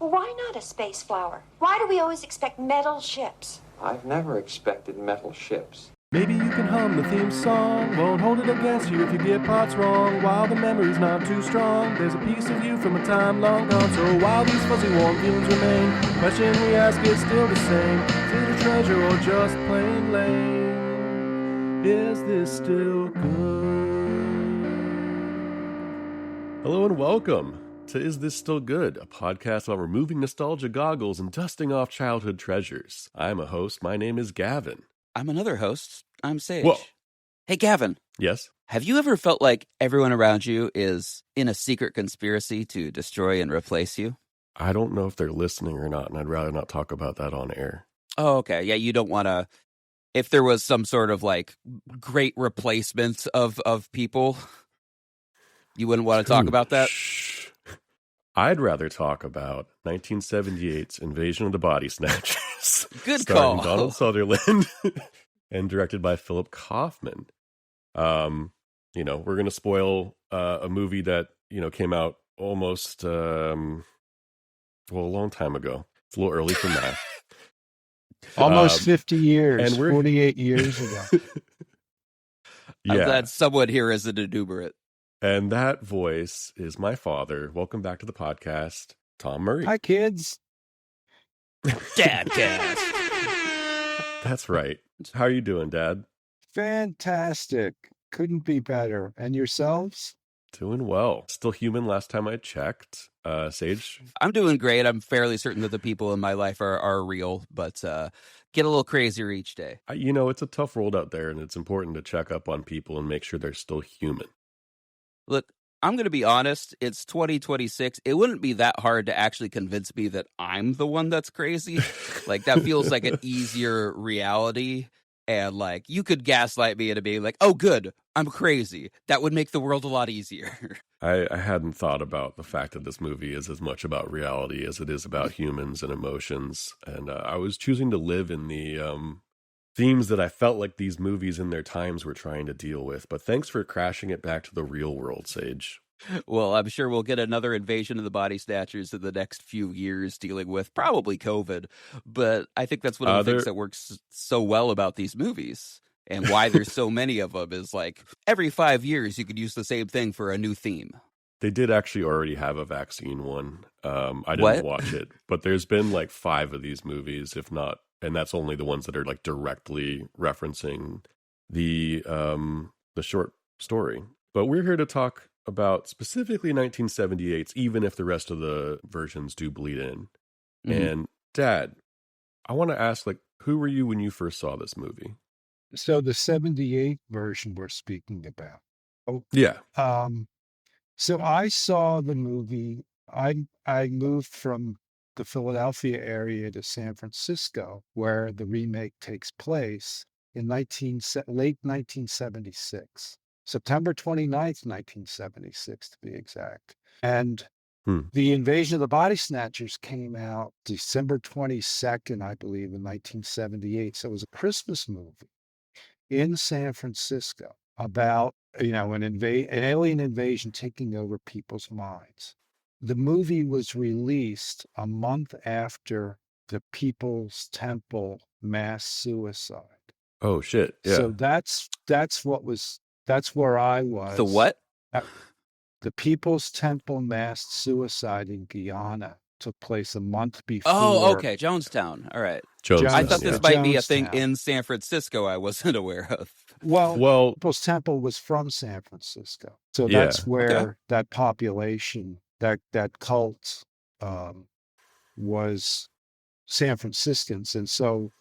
Well, why not a space flower? Why do we always expect metal ships? I've never expected metal ships. Maybe you can hum the theme song, won't hold it against you if you get parts wrong. While the memory's not too strong, there's a piece of you from a time long gone. So while these fuzzy warm feelings remain, question we ask is still the same. Is it a treasure or just plain lame? Is this still good? Hello and welcome to Is This Still Good, a podcast about removing nostalgia goggles and dusting off childhood treasures. I'm a host. My name is Gavin. I'm another host. I'm Sage. Whoa. Hey, Gavin. Yes? Have you ever felt like everyone around you is in a secret conspiracy to destroy and replace you? I don't know if they're listening or not, and I'd rather not talk about that on air. Oh, okay. Yeah, you don't want to... If there was some sort of, like, great replacement of people, you wouldn't want to talk about that? Shh. I'd rather talk about 1978's Invasion of the Body Snatchers. Good starring call. Donald Sutherland and directed by Philip Kaufman. We're going to spoil a movie that, came out almost, a long time ago. It's a little early for math. Almost 50 years, and we're 48 years ago. Yeah. I'm glad someone here is an enumerate. And that voice is my father. Welcome back to the podcast, Tom Murray. Hi, kids. Dadcast. That's right. How are you doing, Dad? Fantastic. Couldn't be better. And yourselves? Doing well. Still human last time I checked. Sage? I'm doing great. I'm fairly certain that the people in my life are real, but get a little crazier each day. It's a tough world out there, and it's important to check up on people and make sure they're still human. Look, I'm going to be honest. It's 2026. It wouldn't be that hard to actually convince me that I'm the one that's crazy. Like, that feels like an easier reality. And, like, you could gaslight me into being like, oh, good, I'm crazy. That would make the world a lot easier. I hadn't thought about the fact that this movie is as much about reality as it is about humans and emotions. And I was choosing to live in the themes that I felt like these movies in their times were trying to deal with. But thanks for crashing it back to the real world, Sage. Well, I'm sure we'll get another invasion of the Body Snatchers in the next few years dealing with probably COVID. But I think that's one of the things that works so well about these movies and why there's so many of them is like every 5 years you could use the same thing for a new theme. They did actually already have a vaccine one. I didn't watch it, but there's been like 5 of these movies, if not, and that's only the ones that are like directly referencing the short story. But we're here to talk about specifically 1978's, even if the rest of the versions do bleed in. Mm-hmm. And Dad, I want to ask, like, who were you when you first saw this movie? So the 78 version we're speaking about. Oh, yeah. So I saw the movie. I moved from the Philadelphia area to San Francisco, where the remake takes place in late 1976. September 29th, 1976, to be exact. And the Invasion of the Body Snatchers came out December 22nd, I believe, in 1978. So it was a Christmas movie in San Francisco about, an alien invasion taking over people's minds. The movie was released a month after the People's Temple mass suicide. Oh, shit. Yeah. So that's where I was. The what? The People's Temple mass suicide in Guyana took place a month before. Oh, okay. Jonestown. All right. Jonestown. I thought this might be a thing in San Francisco I wasn't aware of. Well, People's Temple was from San Francisco. So that's where that population, that cult was San Franciscans. And so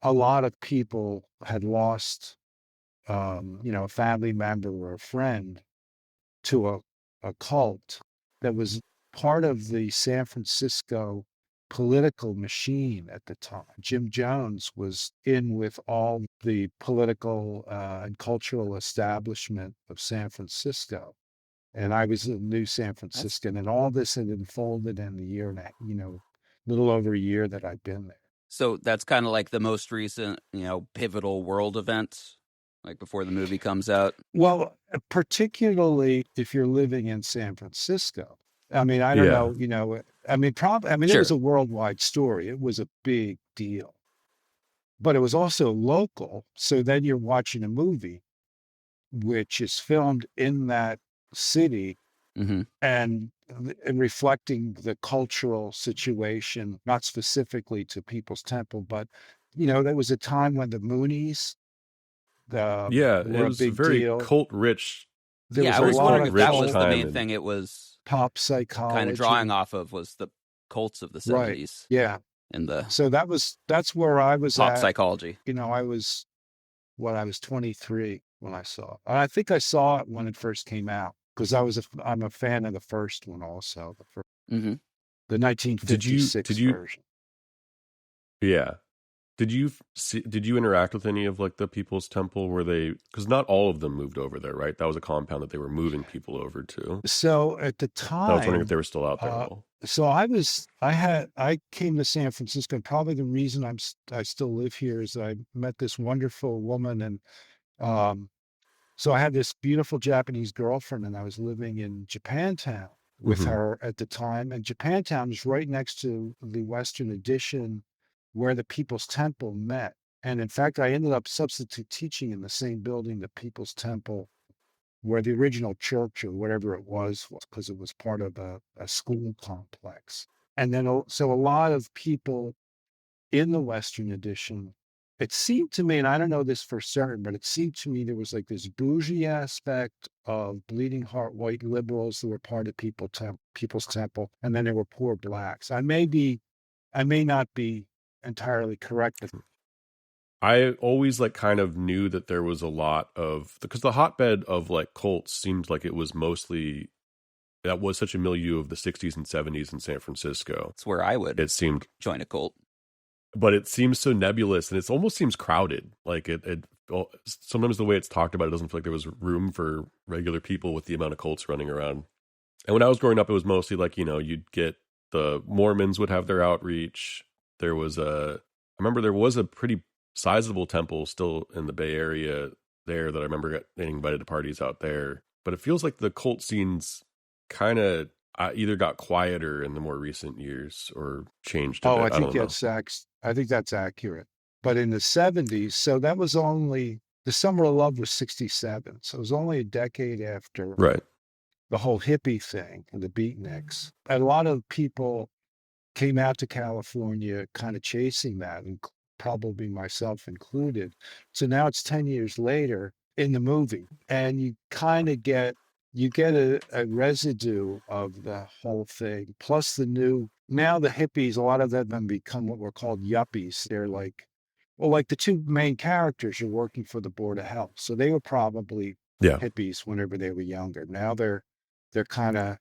a lot of people had lost a family member or a friend to a cult that was part of the San Francisco political machine at the time. Jim Jones was in with all the political and cultural establishment of San Francisco. And I was a new San Franciscan, and all this had unfolded in the year, little over a year that I'd been there. So that's kind of like the most recent, pivotal world event, like before the movie comes out? Well, particularly if you're living in San Francisco. I mean, I don't know, I mean, it was Sure. a worldwide story. It was a big deal, but it was also local. So then you're watching a movie which is filmed in that city Hmm. and reflecting the cultural situation, not specifically to People's Temple, but there was a time when the Moonies Yeah, it were a was big very deal. cult rich. There Yeah, was I a was lot wondering Cult of if that rich was cult the time, main and thing it was pop kind of drawing psychology. off of, was the cults of the Right. 70s Yeah. and the So that's where I was pop at. psychology. I was 23 when I saw it. And I think I saw it when it first came out because I'm a fan of the first one also, Hmm. the did you 1956 did you version. yeah did you interact with any of like the People's Temple? Were they, because not all of them moved over there, right? That was a compound that they were moving people over to. So at the I was wondering if time, they were still out there at uh, all. so I came to San Francisco. And probably the reason I still live here is I met this wonderful woman, and um, so I had this beautiful Japanese girlfriend, and I was living in Japantown with Hmm. her at the time. And Japantown is right next to the Western Addition, where the People's Temple met. And in fact, I ended up substitute teaching in the same building, the People's Temple, where the original church or whatever it was, because it was part of a school complex. And then, so a lot of people in the Western Addition, it seemed to me, and I don't know this for certain, but it seemed to me there was like this bougie aspect of bleeding heart white liberals who were part of People's Temple, and then there were poor blacks. I may not be entirely correct, but I always like kind of knew that there was a lot of, because the hotbed of like cults seemed like it was mostly, that was such a milieu of the 60s and 70s in San Francisco. It's where I would It seemed, join a cult. but it seems so nebulous, and it almost seems crowded. Like sometimes the way it's talked about, it doesn't feel like there was room for regular people with the amount of cults running around. And when I was growing up, it was mostly like, you'd get the Mormons would have their outreach. I remember there was a pretty sizable temple still in the Bay Area there that I remember getting invited to parties out there. But it feels like the cult scenes kind of either got quieter in the more recent years or changed a oh, bit. I don't know. I think that's accurate. But in the 70s, so that was only the Summer of Love was 67. So it was only a decade after Right. the whole hippie thing and the beatniks. And a lot of people came out to California kind of chasing that, and probably myself included. So now it's 10 years later in the movie, and you get a residue of the whole thing, plus now the hippies, a lot of them have become what were called yuppies. They're like, well, like the two main characters are working for the Board of Health. So they were probably Yeah. hippies whenever they were younger. Now they're kind of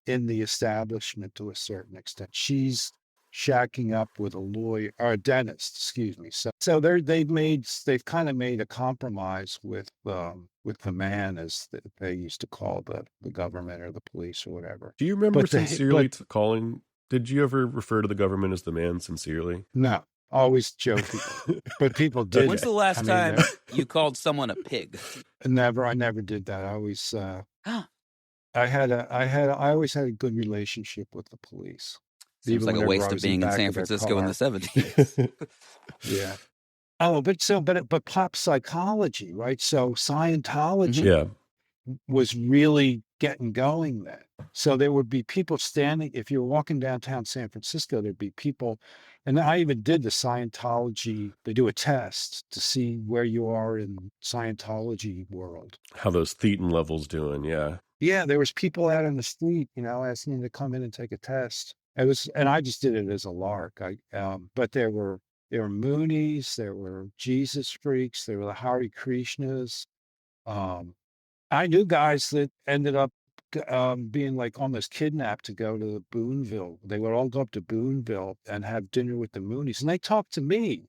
in the establishment to a certain extent. She's shacking up with a lawyer or a dentist, excuse me. So they've kind of made a compromise with the man, as they used to call the government or the police or whatever. Do you remember But sincerely calling? Did you ever refer to the government as the man sincerely? no, always joking. But people did. When's Okay. the last I mean, time you called someone a pig? I never did that. I always I always had a good relationship with the police. Seems Even like a whenever I waste of was in being in back San of their Francisco in the car. 70s. Yeah. Oh, but pop psychology, right? So Scientology Yeah. was really getting going then. So there would be people standing, if you were walking downtown San Francisco, there'd be people, and I even did the Scientology, they do a test to see where you are in Scientology world. How those thetan levels doing? Yeah. Yeah, there was people out on the street, asking to come in and take a test. And I just did it as a lark. But there were Moonies, there were Jesus freaks, there were the Hare Krishnas. Um, I knew guys that ended up being like almost kidnapped to go to Boonville. They would all go up to Boonville and have dinner with the Moonies, and they talked to me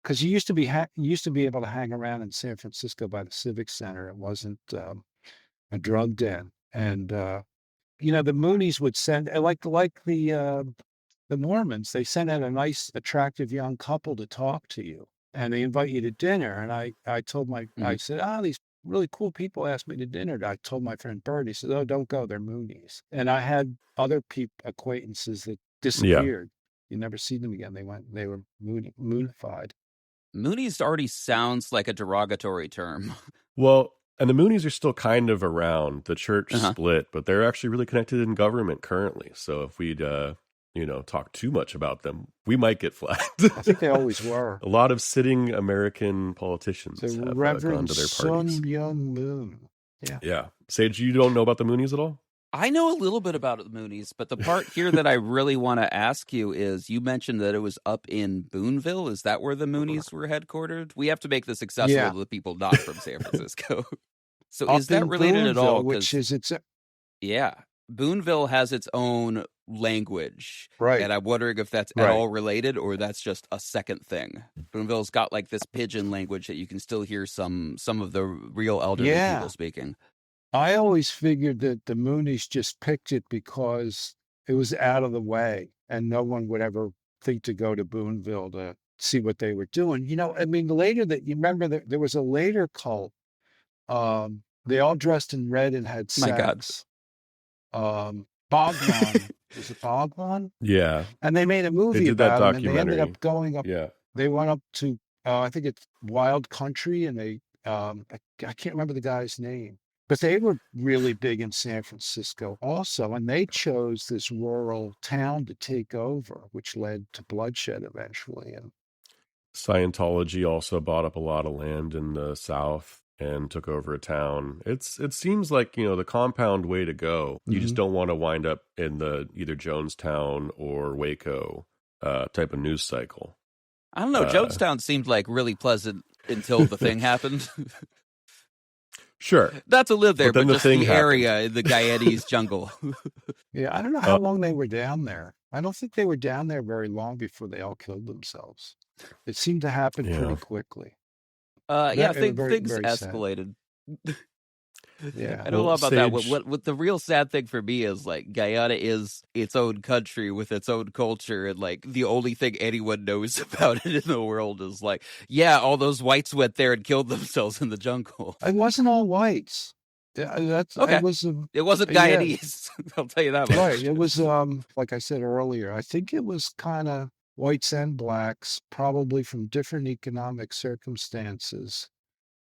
because you used to be able to hang around in San Francisco by the Civic Center. It wasn't a drug den, and the Moonies would send like the Mormons. They send out a nice, attractive young couple to talk to you, and they invite you to dinner. And I told I Mhm. said, these really cool people asked me to dinner. I told my friend Bert, he said, "Oh, don't go. They're Moonies." And I had other acquaintances that Yeah. disappeared. You never see them again. They were moonified. Moonies already sounds like a derogatory term. Well, and the Moonies are still kind of around. The church Uh-huh. split, but they're actually really connected in government currently. So if we'd, talk too much about them, we might get flagged. I think they always were. A lot of sitting American politicians So have gone Reverend to their Sun parties. Myung Moon. Yeah. Yeah. Sage, you don't know about the Moonies at all? I know a little bit about the Moonies, but the part here that I really want to ask you is, you mentioned that it was up in Boonville. Is that where the Moonies were headquartered? We have to make this accessible Yeah. to the people not from San Francisco. So Up is that in related at all? Boonville, which 'Cause- is its yeah, Boonville has its own language. right. And I'm wondering if that's at all related, or that's just a second thing. Boonville's got like this pidgin language that you can still hear some of the real elderly Yeah. people speaking. I always figured that the Moonies just picked it because it was out of the way and no one would ever think to go to Boonville to see what they were doing. I mean, later that you remember that there was a later cult. They all dressed in red and had My God. sex. Bhagwan. Was it Bhagwan? Yeah. And they made a movie did that about him, and they ended documentary. up going up. Yeah. They went up to, I think it's Wild Country, and they, I can't remember the guy's name, but they were really big in San Francisco also, and they chose this rural town to take over, which led to bloodshed eventually. And Scientology also bought up a lot of land in the South and took over a town. It seems like, the compound way to go. You just don't want to wind up in the either Jonestown or Waco type of news cycle. I don't know. Jonestown seemed like really pleasant until the thing happened. Sure. Not to live there, But then but the just thing the area in the Guyanese jungle. yeah, I don't know how long they were down there. I don't think they were down there very long before they all killed themselves. It seemed to happen pretty quickly. Yeah, Very, things very sad. escalated. Yeah. I know a lot about that. Sage- What the real sad thing for me is, like, Guyana is its own country with its own culture, and like the only thing anyone knows about it in the world is like, yeah, all those whites went there and killed themselves in the jungle. It wasn't all whites. That's Okay. It was It wasn't Yeah. Guyanese. I'll tell you that much. right. It was like I said earlier. I think it was kind of whites and blacks, probably from different economic circumstances.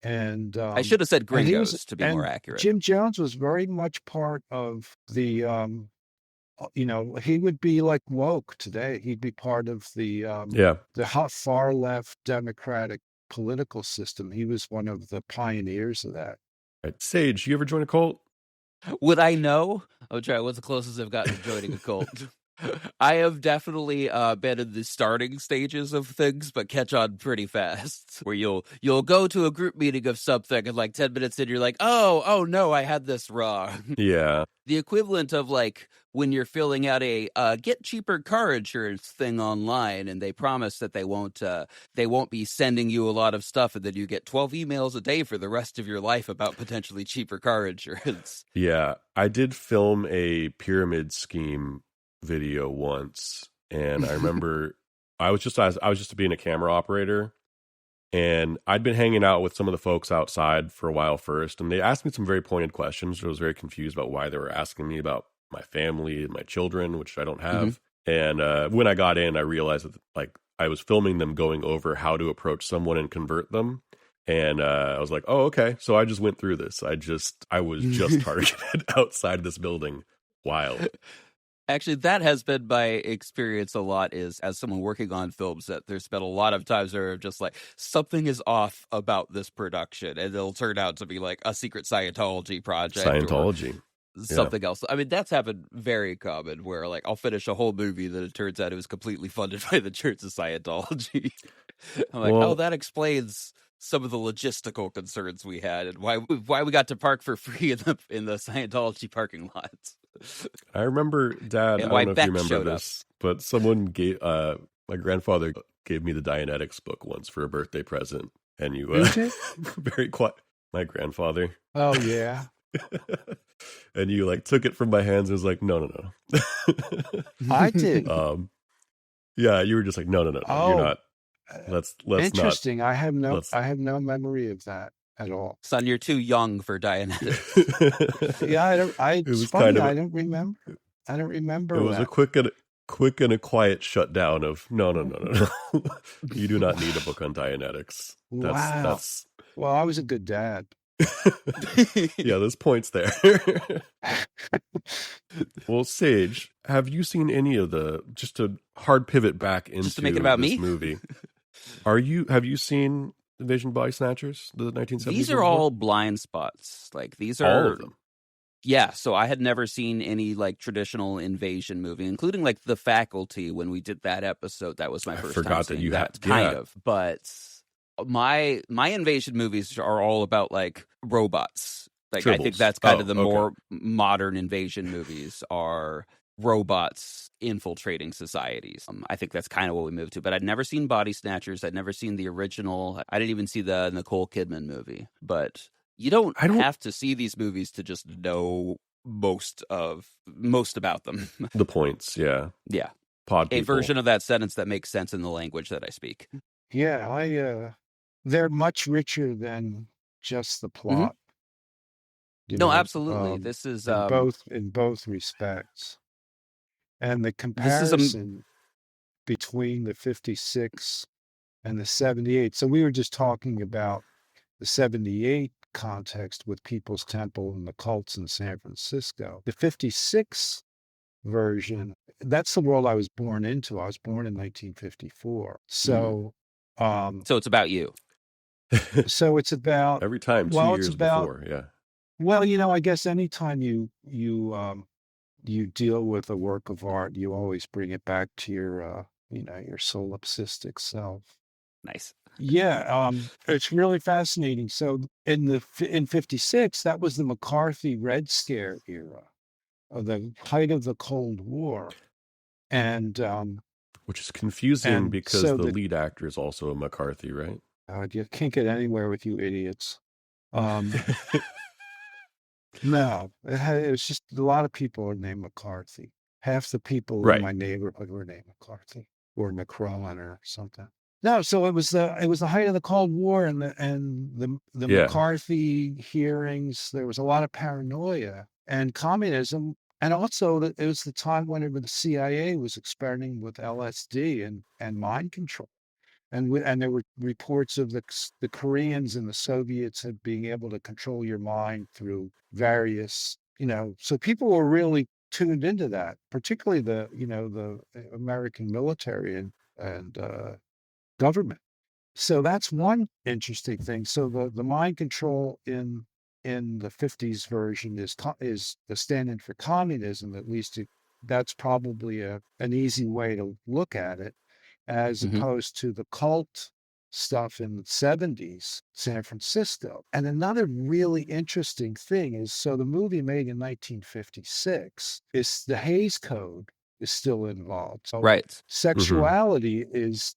And I should have said and he gringos was- to be more and accurate. Jim Jones was very much part of the he would be like woke today. He'd be part of the Yeah. far left democratic political system. He was one of the pioneers of that. Right. Sage, you ever join a cult? Would I know? I'll try. What's the closest I've gotten to joining a cult? I have definitely been in the starting stages of things, but catch on pretty fast. Where you'll go to a group meeting of something, and like 10 minutes in, you're like, oh no, I had this wrong. Yeah. The equivalent of like when you're filling out a get cheaper car insurance thing online, and they promise that they won't be sending you a lot of stuff, and then you get 12 emails a day for the rest of your life about potentially cheaper car insurance. Yeah. I did film a pyramid scheme video once, and I remember I was just being a camera operator, and I'd been hanging out with some of the folks outside for a while first, and they asked me some very pointed questions. I was very confused about why they were asking me about my family and my children, which I don't have. And when I got in, I realized that like I was filming them going over how to approach someone and convert them. And I was like, oh, okay. So I just went through this. I was just targeted outside this building. Wild. Actually, that has been my experience a lot, is as someone working on films, that there's been a lot of times where I'm just like, something is off about this production, and it'll turn out to be like a secret Scientology project. Scientology. Something else. I mean, that's happened very common, where like I'll finish a whole movie that it turns out it was completely funded by the Church of Scientology. I'm like, Well- oh, that explains some of the logistical concerns we had, and why we got to park for free in the Scientology parking lots. I remember, Dad, And I why don't know if Beck you remember showed up. this, but someone gave, my grandfather gave me the Dianetics book once for a birthday present, and you, Who did? very quiet, my grandfather, Oh yeah. and you like took it from my hands and was like, no. I did. Yeah, you were just like, no, Oh, you're not. Let's not. Interesting. I have no let's- memory of that. at all. Son, you're too young for Dianetics. Yeah, It it's was funny. kind of I don't remember. I don't it remember was a that. quick and a quiet shutdown of no. You do not need a book on Dianetics. Wow. That's Well, I was a good dad. yeah, there's points there. Well, Sage, have you seen any of just to hard pivot back Just to make it into about this me? movie? Have you seen Invasion Body Snatchers, the 1970s These are movie? all blind spots. Like these All are of them. Yeah, so I had never seen any like traditional invasion movie, including like The Faculty when we did that episode. That was my I first forgot time that seeing you that had kind of. But my invasion movies are all about like robots. Like I think Tribbles. that's kind Oh, of the okay. more modern invasion movies are robots infiltrating societies. I think that's kind of what we moved to. But I'd never seen Body Snatchers. I'd never seen the original. I didn't even see the Nicole Kidman movie. But you don't have to see these movies to just know most about them. The points, yeah. Yeah. Pod people. A version of that sentence that makes sense in the language that I speak. Yeah, they're much richer than just the plot. No, absolutely. This is in both respects. And the this is comparison between the 56 and the 78. So we were just talking about the 78 context with People's Temple and the cults in San Francisco. The 56 version, that's the world I was born into. I was born in 1954. So so it's about you. So it's about every time 2 years before, yeah. Well, I guess anytime you deal with a work of art, you always bring it back to your your solipsistic self. Nice. Yeah, it's really fascinating. So in 56, that was the McCarthy Red Scare era, of the height of the Cold War, and which is confusing and because so the lead actor is also a McCarthy, right? You can't get anywhere with you idiots. No, it was just a lot of people are named McCarthy. Half the people in my neighborhood were named McCarthy or McCrone or something. No, so it was the height of the Cold War and the McCarthy hearings. There was a lot of paranoia and communism, and also it was the time whenever the CIA was experimenting with LSD and mind control. And there were reports of the Koreans and the Soviets had being able to control your mind through various, so people were really tuned into that, particularly the American military and government. So that's one interesting thing. So the mind control in the 50s version is the stand-in for communism. At least that's probably an easy way to look at it, as opposed to the cult stuff in the 70s, San Francisco. And another really interesting thing is, so the movie made in 1956 is the Hays Code is still involved. So right. Sexuality is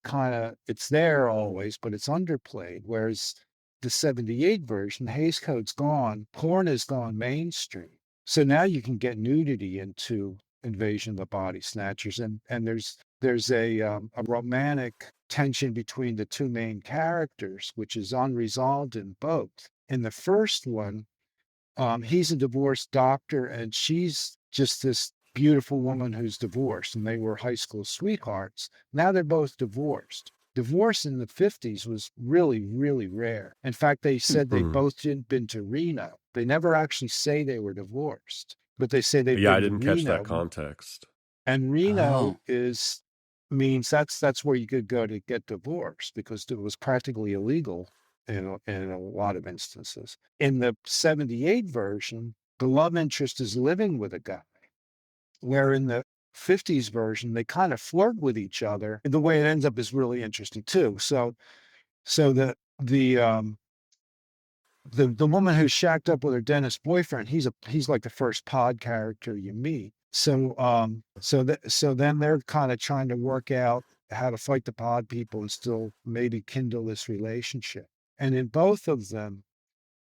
it's there always, but it's underplayed. Whereas the 78 version, Hays Code's gone, porn has gone mainstream. So now you can get nudity into Invasion of the Body Snatchers, and there's a romantic tension between the two main characters, which is unresolved in both. In the first one, he's a divorced doctor, and she's just this beautiful woman who's divorced, and they were high school sweethearts. Now they're both divorced. Divorce in the 50s was really, really rare. In fact, they said they both been to Reno. They never actually say they were divorced, but they say they've been to Reno. I didn't catch that context. And Reno means that's where you could go to get divorced, because it was practically illegal in a lot of instances. In the 78 version, the love interest is living with a guy, where in the 50s version, they kind of flirt with each other. And the way it ends up is really interesting too. So the woman who's shacked up with her dentist boyfriend, he's like the first pod character you meet. So then they're kind of trying to work out how to fight the pod people and still maybe kindle this relationship. And in both of them,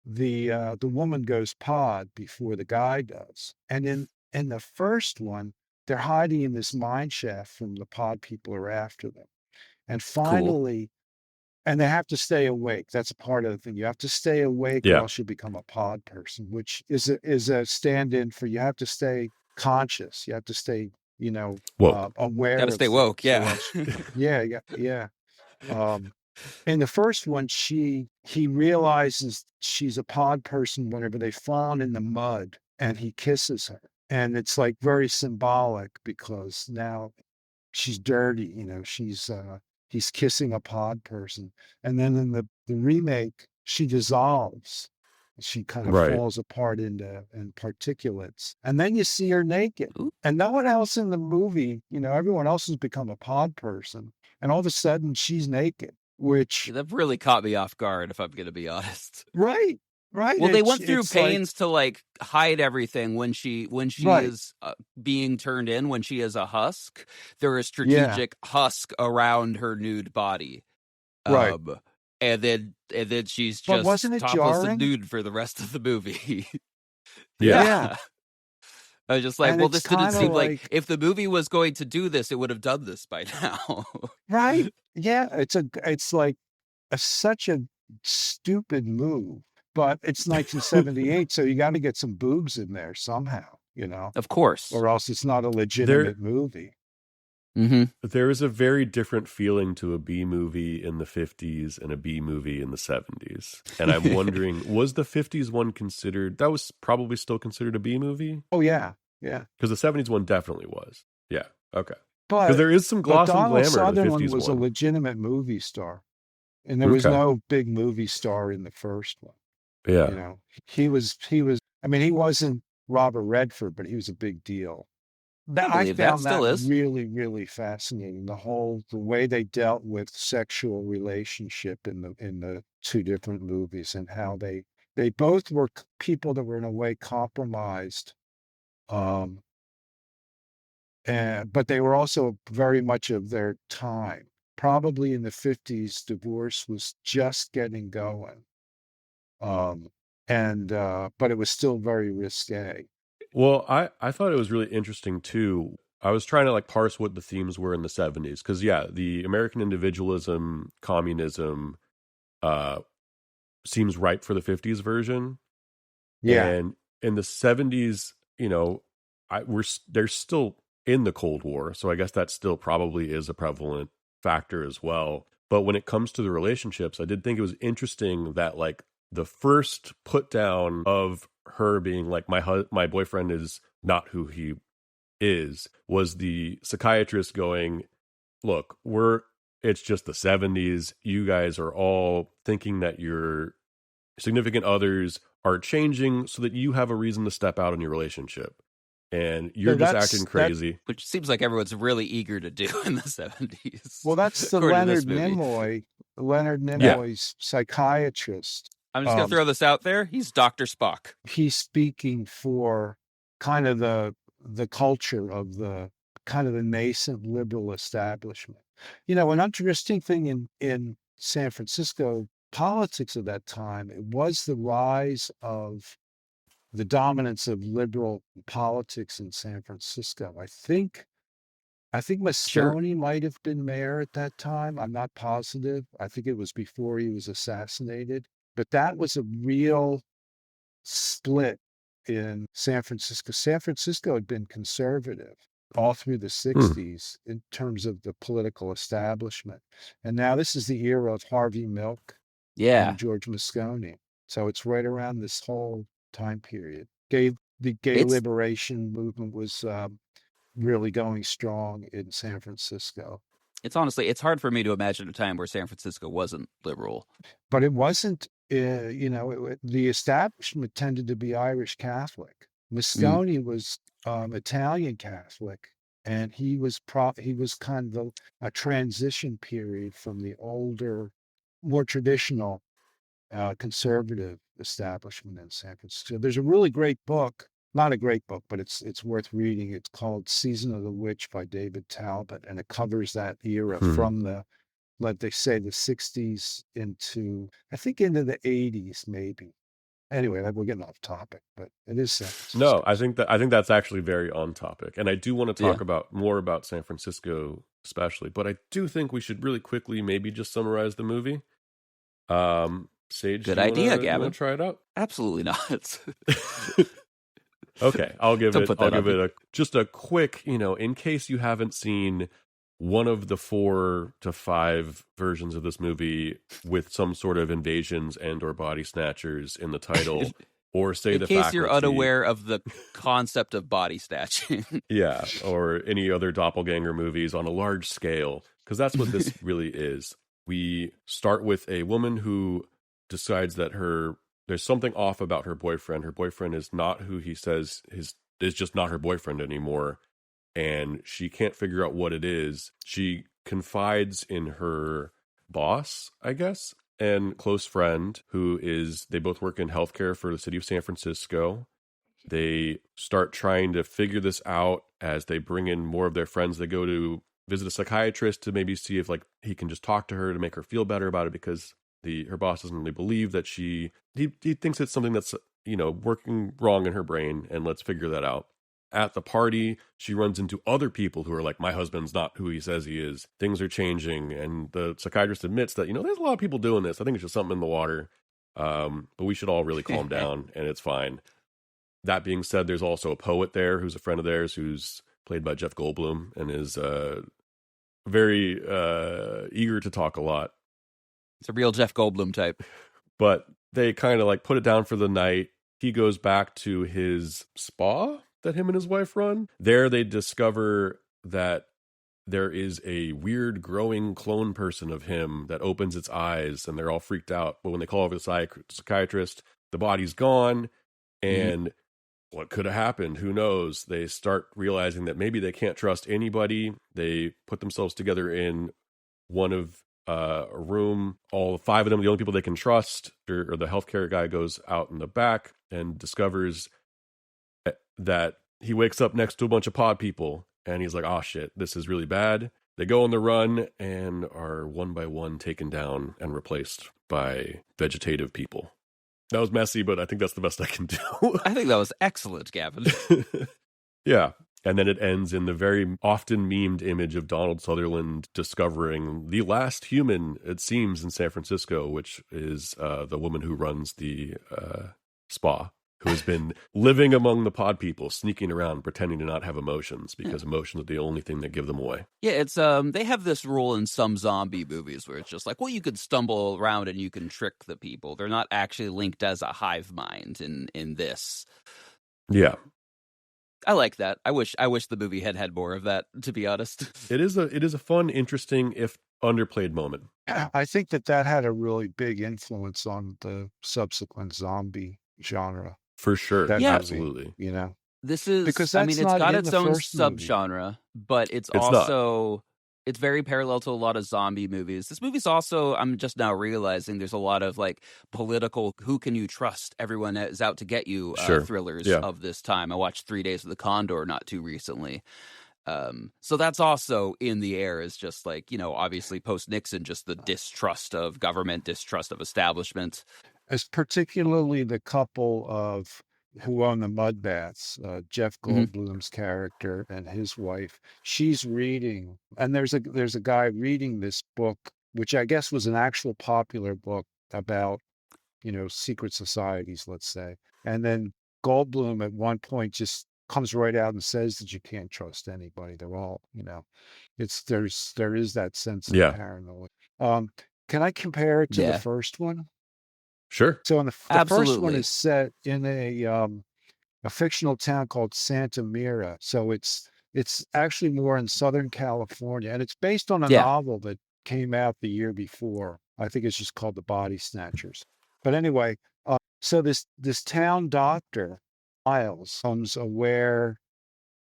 the woman goes pod before the guy does. And in the first one, they're hiding in this mine shaft from the pod people are after them. And finally, and they have to stay awake. That's a part of the thing. You have to stay awake or Yeah. else you become a pod person, which is a stand-in for you have to stay conscious. You have to stay, Woke. aware Gotta of stay woke. things, or Yeah. else, yeah, yeah, yeah. Um, in the first one, he realizes she's a pod person whenever they fall in the mud, and he kisses her, and it's like very symbolic because now she's dirty, he's kissing a pod person. And then in the remake, she dissolves. She kind of Right. falls apart in particulates. And then you see her naked. Ooh. And no one else in the movie, everyone else has become a pod person. And all of a sudden she's naked, which That really caught me off guard, if I'm going to be honest. right, right. Well, they went through It's like, pains to like hide everything when she right. is being turned in, when she is a husk. There is Yeah, strategic husk around her nude body. right. And then she's But just wasn't it topless and jarring? nude for the rest of the movie. Yeah. Yeah. I was just like, And well, it's this didn't kinda seem like like if the movie was going to do this, it would have done this by now. right. Yeah, it's like such a stupid move, but it's 1978, so you got to get some boobs in there somehow, Of course. or else it's not a There legitimate movie. Mm-hmm. there is a very different feeling to a B movie in the 50s and a B movie in the 70s. And I'm wondering, was the 50s one considered, that was probably still considered a B movie? Oh yeah, yeah. Because the 70s one definitely was. Yeah. Okay. Because But there is some gloss and Donald glamour in the Sutherland 50s was a one. legitimate movie star, and there was Okay. no big movie star in the first one. Yeah. He was. I mean, he wasn't Robert Redford, but he was a big deal. I I believe that found still that is. really, really fascinating. The way they dealt with sexual relationship in the two different movies, and how they both were people that were in a way compromised, um, but they were also very much of their time. Probably in the 50s, divorce was just getting going, um, and but it was still very risque. Well, I thought it was really interesting too. I was trying to like parse what the themes were in the 70s. Because, yeah, the American individualism, communism uh, seems ripe for the 50s version. Yeah, And in the 70s, they're still in the Cold War, so I guess that still probably is a prevalent factor as well. But when it comes to the relationships, I did think it was interesting that like the first put down of her being like my boyfriend is not who he is was the psychiatrist going, look, it's just the 70s. You guys are all thinking that your significant others are changing so that you have a reason to step out in your relationship. And you're so just acting crazy. Which seems like everyone's really eager to do in the 70s. well, that's the according to this Leonard movie. Nimoy's psychiatrist. I'm just going to throw this out there. He's Dr. Spock. He's speaking for kind of the culture of the kind of the nascent liberal establishment. An interesting thing in San Francisco politics of that time, it was the rise of the dominance of liberal politics in San Francisco. I think Sure. Moscone might have been mayor at that time. I'm not positive. I think it was before he was assassinated. But that was a real split in San Francisco. San Francisco had been conservative all through the 60s in terms of the political establishment. And now this is the era of Harvey Milk Yeah. and George Moscone. So it's right around this whole time period. The gay It's liberation movement was really going strong in San Francisco. honestly, it's hard for me to imagine a time where San Francisco wasn't liberal. But it wasn't, the establishment tended to be Irish Catholic. Moscone was Italian Catholic, and he was kind of a transition period from the older, more traditional conservative establishment in San Francisco. There's a really great book, not a great book, but it's worth reading. It's called Season of the Witch by David Talbot, and it covers that era from let they say the 60s into, I think, into the 80s maybe. Anyway, we're getting off topic, but it is San Francisco. No, I think that's actually very on topic. And I do want to talk about more about San Francisco especially, but I do think we should really quickly maybe just summarize the movie. Sage, Good do idea, you wanna Gavin. try it out? Absolutely not. Okay, I'll give Don't it put that on me. just a quick, in case you haven't seen one of the 4 to 5 versions of this movie with some sort of invasions and or body snatchers in the title, or say In the case you're faculty. unaware of the concept of body snatching. Yeah, or any other doppelganger movies on a large scale, because that's what this really is. We start with a woman who decides that there's something off about her boyfriend. Her boyfriend is not who he says is just not her boyfriend anymore, and she can't figure out what it is. She confides in her boss, I guess, and close friend they both work in healthcare for the city of San Francisco. They start trying to figure this out as they bring in more of their friends. They go to visit a psychiatrist to maybe see if he can just talk to her to make her feel better about it, because her boss doesn't really believe that he thinks it's something that's working wrong in her brain, and let's figure that out. At the party, she runs into other people who are like, my husband's not who he says he is. Things are changing, and the psychiatrist admits that there's a lot of people doing this. I think it's just something in the water, but we should all really calm down, and it's fine. That being said, there's also a poet there who's a friend of theirs, who's played by Jeff Goldblum, and is very eager to talk a lot. It's a real Jeff Goldblum type. But they kind of put it down for the night. He goes back to his spa that him and his wife run. There they discover that there is a weird growing clone person of him that opens its eyes, and they're all freaked out. But when they call over the psychiatrist, the body's gone, and what could have happened? Who knows? They start realizing that maybe they can't trust anybody. They put themselves together in one of a room, all 5 of them, the only people they can trust, or the healthcare guy goes out in the back and discovers that he wakes up next to a bunch of pod people, and he's like, oh shit, this is really bad. They go on the run and are one by one taken down and replaced by vegetative people. That was messy, but I think that's the best I can do. I think that was excellent, Gavin. Yeah. And then it ends in the very often memed image of Donald Sutherland discovering the last human, it seems, in San Francisco, which is the woman who runs the spa, who has been living among the pod people, sneaking around, pretending to not have emotions, because emotions are the only thing that give them away. Yeah, it's they have this rule in some zombie movies where it's just like, well, you could stumble around and you can trick the people. They're not actually linked as a hive mind in this. Yeah. I like that. I wish the movie had more of that, to be honest. It is a fun, interesting, if underplayed moment. I think that had a really big influence on the subsequent zombie genre. For sure. That Yeah, absolutely. This is because I mean, it's got its own movie. subgenre, but it's also it's very parallel to a lot of zombie movies. This movie's also, I'm just now realizing, there's a lot of political, who can you trust? Everyone is out to get you thrillers of this time. I watched 3 Days of the Condor not too recently. So that's also in the air, is just obviously post-Nixon, just the distrust of government, distrust of establishment. As particularly the couple who own the mud baths, Jeff Goldblum's character and his wife. She's reading, and there's a guy reading this book, which I guess was an actual popular book about, secret societies, let's say. And then Goldblum at one point just comes right out and says that you can't trust anybody. They're all, there is that sense of paranoia. Can I compare it to the first one? Sure. So the first one is set in a fictional town called Santa Mira. So it's actually more in Southern California, and it's based on a novel that came out the year before. I think it's just called The Body Snatchers. But anyway, so this town doctor, Miles, becomes aware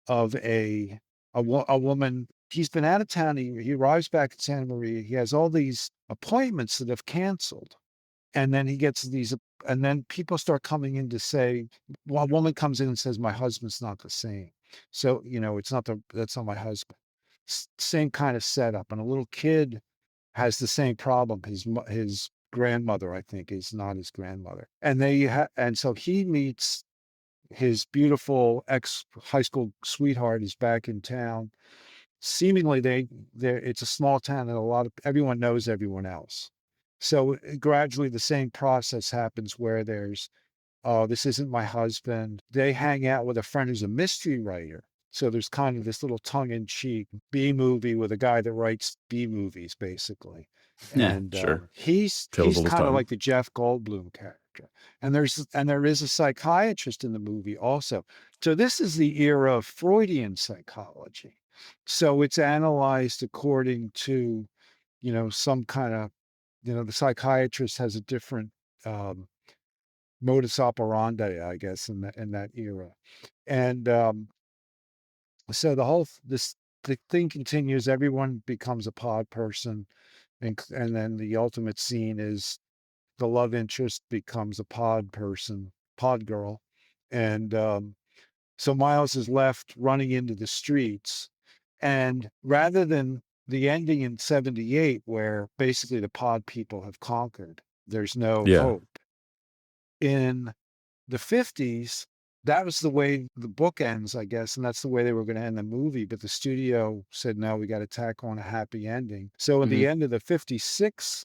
of a woman. He's been out of town. He arrives back at Santa Maria. He has all these appointments that have canceled. And then he gets and then people start coming in to say, well, a woman comes in and says, my husband's not the same. So, that's not my husband. Same kind of setup. And a little kid has the same problem. His grandmother, I think, is not his grandmother. And and so he meets his beautiful ex-high school sweetheart is back in town. Seemingly it's a small town and everyone knows everyone else. So gradually the same process happens where there's, oh, this isn't my husband. They hang out with a friend who's a mystery writer. So there's kind of this little tongue-in-cheek B movie with a guy that writes B movies, basically. Yeah. And Sure. Tales he's of his kind of time. like the Jeff Goldblum character. And there is a psychiatrist in the movie also. So this is the era of Freudian psychology. So it's analyzed according to, some kind of, the psychiatrist has a different um, modus operandi, I guess, in that era. And so the thing continues. Everyone becomes a pod person, and then the ultimate scene is the love interest becomes a pod person, pod girl, and so Miles is left running into the streets, and rather than the ending in '78, where basically the pod people have conquered, there's no Yeah. hope. In the '50s, that was the way the book ends, I guess, and that's the way they were going to end the movie. But the studio said, no, we got to tack on a happy ending. So at Hmm. the end of the '56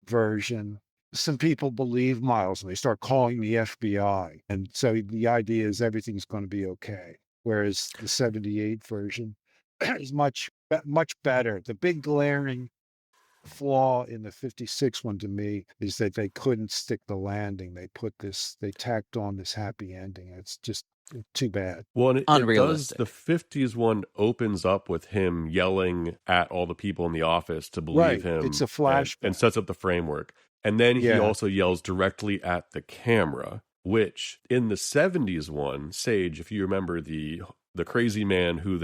version, some people believe Miles and they start calling the FBI. And so the idea is everything's going to be okay. Whereas the '78 version is much better. The big glaring flaw in the '56 one to me is that they couldn't stick the landing. They tacked on this happy ending. It's just too bad. Well, and it does. Unrealistic. The '50s one opens up with him yelling at all the people in the office to believe Right. It's him, a and flashback. sets up the framework. And then he Yeah. also yells directly at the camera, which in the '70s one, Sage, if you remember the crazy man who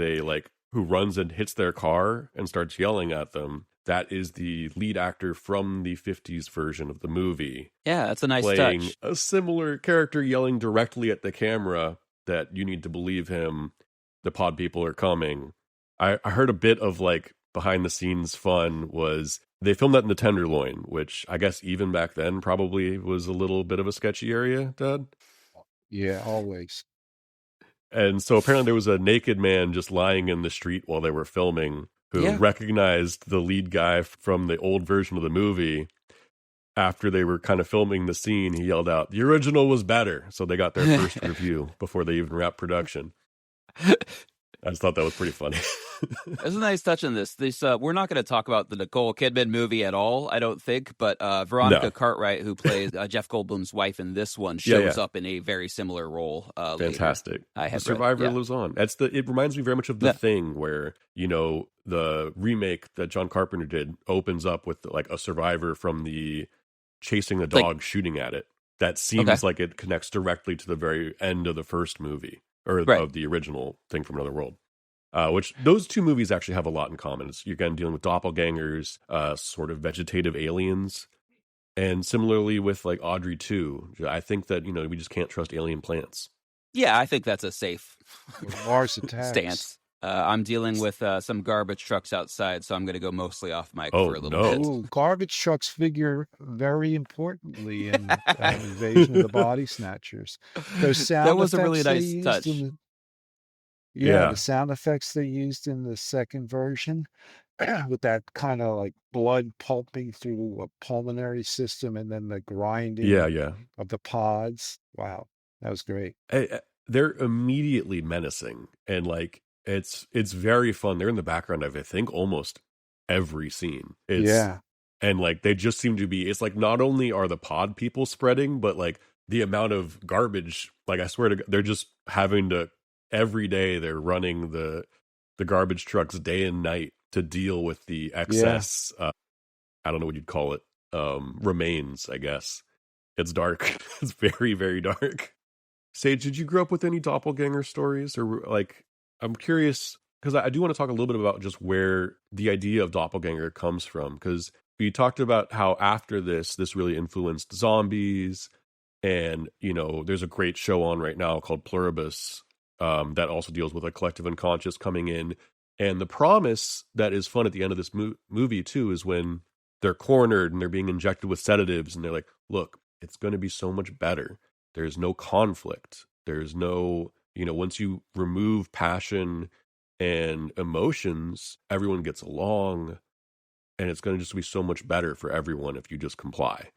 runs and hits their car and starts yelling at them, that is the lead actor from the '50s version of the movie, Yeah, that's a nice playing touch. a similar character yelling directly at the camera that you need to believe him, the pod people are coming. I heard a bit of like behind the scenes fun was they filmed that in the Tenderloin, which I guess even back then probably was a little bit of a sketchy area, Dad. Yeah, always. And so apparently there was a naked man just lying in the street while they were filming who Yeah. recognized the lead guy from the old version of the movie. After they were kind of filming the scene, he yelled out, "The original was better." So they got their first review before they even wrapped production. I just thought that was pretty funny. There's a nice touch in this. We're not going to talk about the Nicole Kidman movie at all, I don't think. But Veronica No. Cartwright, who plays Jeff Goldblum's wife in this one, shows Yeah. up in a very similar role. Later. Fantastic. I The had Survivor read, yeah. lives on. It reminds me very much of The Yeah. Thing, where, the remake that John Carpenter did opens up with like a survivor from the chasing the dog, shooting at it. That seems like it connects directly to the very end of the first movie, or Right. of the original Thing from Another World. Which those two movies actually have a lot in common. You're again dealing with doppelgangers, sort of vegetative aliens, and similarly with like Audrey 2. I think that we just can't trust alien plants. Yeah, I think that's a safe Mars attacks. stance. I'm dealing with some garbage trucks outside, so I'm going to go mostly off mic Oh, for a little no. bit. Ooh, garbage trucks figure very importantly in Invasion of the Body Snatchers. Those sound That was a really effects they nice used touch. the sound effects they used in the second version with that kind of like blood pulping through a pulmonary system and then the grinding Yeah. of the pods. Wow, that was great. They're immediately menacing, and like it's very fun. They're in the background of I think almost every scene. And like they just seem to be. It's like not only are the pod people spreading, but like the amount of garbage. Like I swear to God, they're just having to every day. They're running the garbage trucks day and night to deal with the excess. I don't know what you'd call it. Remains, I guess. It's dark. It's very, very dark. Sage, did you grow up with any doppelganger stories? Or like, I'm curious, because I do want to talk a little bit about just where the idea of doppelganger comes from. Because we talked about how after this really influenced zombies. And, there's a great show on right now called Pluribus that also deals with a collective unconscious coming in. And the promise that is fun at the end of this movie, too, is when they're cornered and they're being injected with sedatives. And they're like, look, it's going to be so much better. There's no conflict. There's no, once you remove passion and emotions, everyone gets along. and it's going to just be so much better for everyone if you just comply.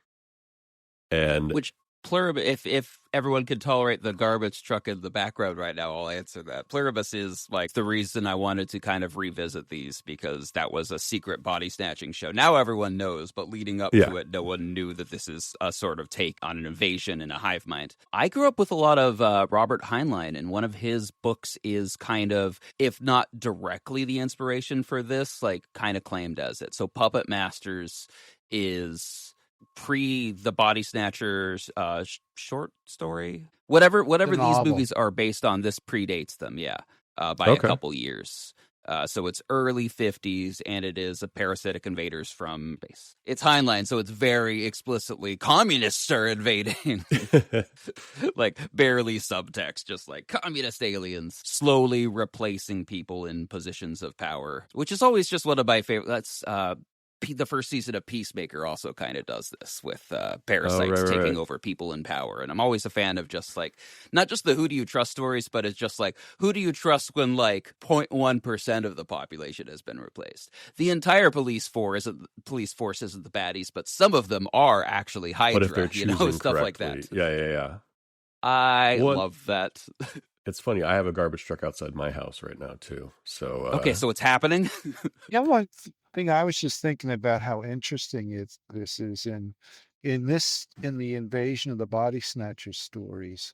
And Which Pluribus, if everyone could tolerate the garbage truck in the background right now, I'll answer that. Pluribus is like the reason I wanted to kind of revisit these, because that was a secret body snatching show. Now everyone knows, but leading up to it, no one knew that this is a sort of take on an invasion in a hive mind. I grew up with a lot of Robert Heinlein, and one of his books is kind of, if not directly the inspiration for this, like kind of claimed as it. So Puppet Masters is pre the Body Snatchers short story, whatever these movies are based on. This predates them, by a couple years. So it's early 50s, and it is a parasitic invaders from space. It's Heinlein, so it's very explicitly communists are invading. Like barely subtext, just like communist aliens slowly replacing people in positions of power, which is always just one of my favorite. That's the first season of Peacemaker also kind of does this with parasites taking over people in power. And I'm always a fan of just like, not just the who do you trust stories, but it's just like, who do you trust when like 0.1% of the population has been replaced? The entire police force isn't the baddies, but some of them are actually Hydra, but if they're choosing stuff correctly, like that. Yeah. I love that. It's funny. I have a garbage truck outside my house right now too. So okay, so it's happening. Yeah, one thing I was just thinking about how interesting this is in the invasion of the Body Snatchers stories.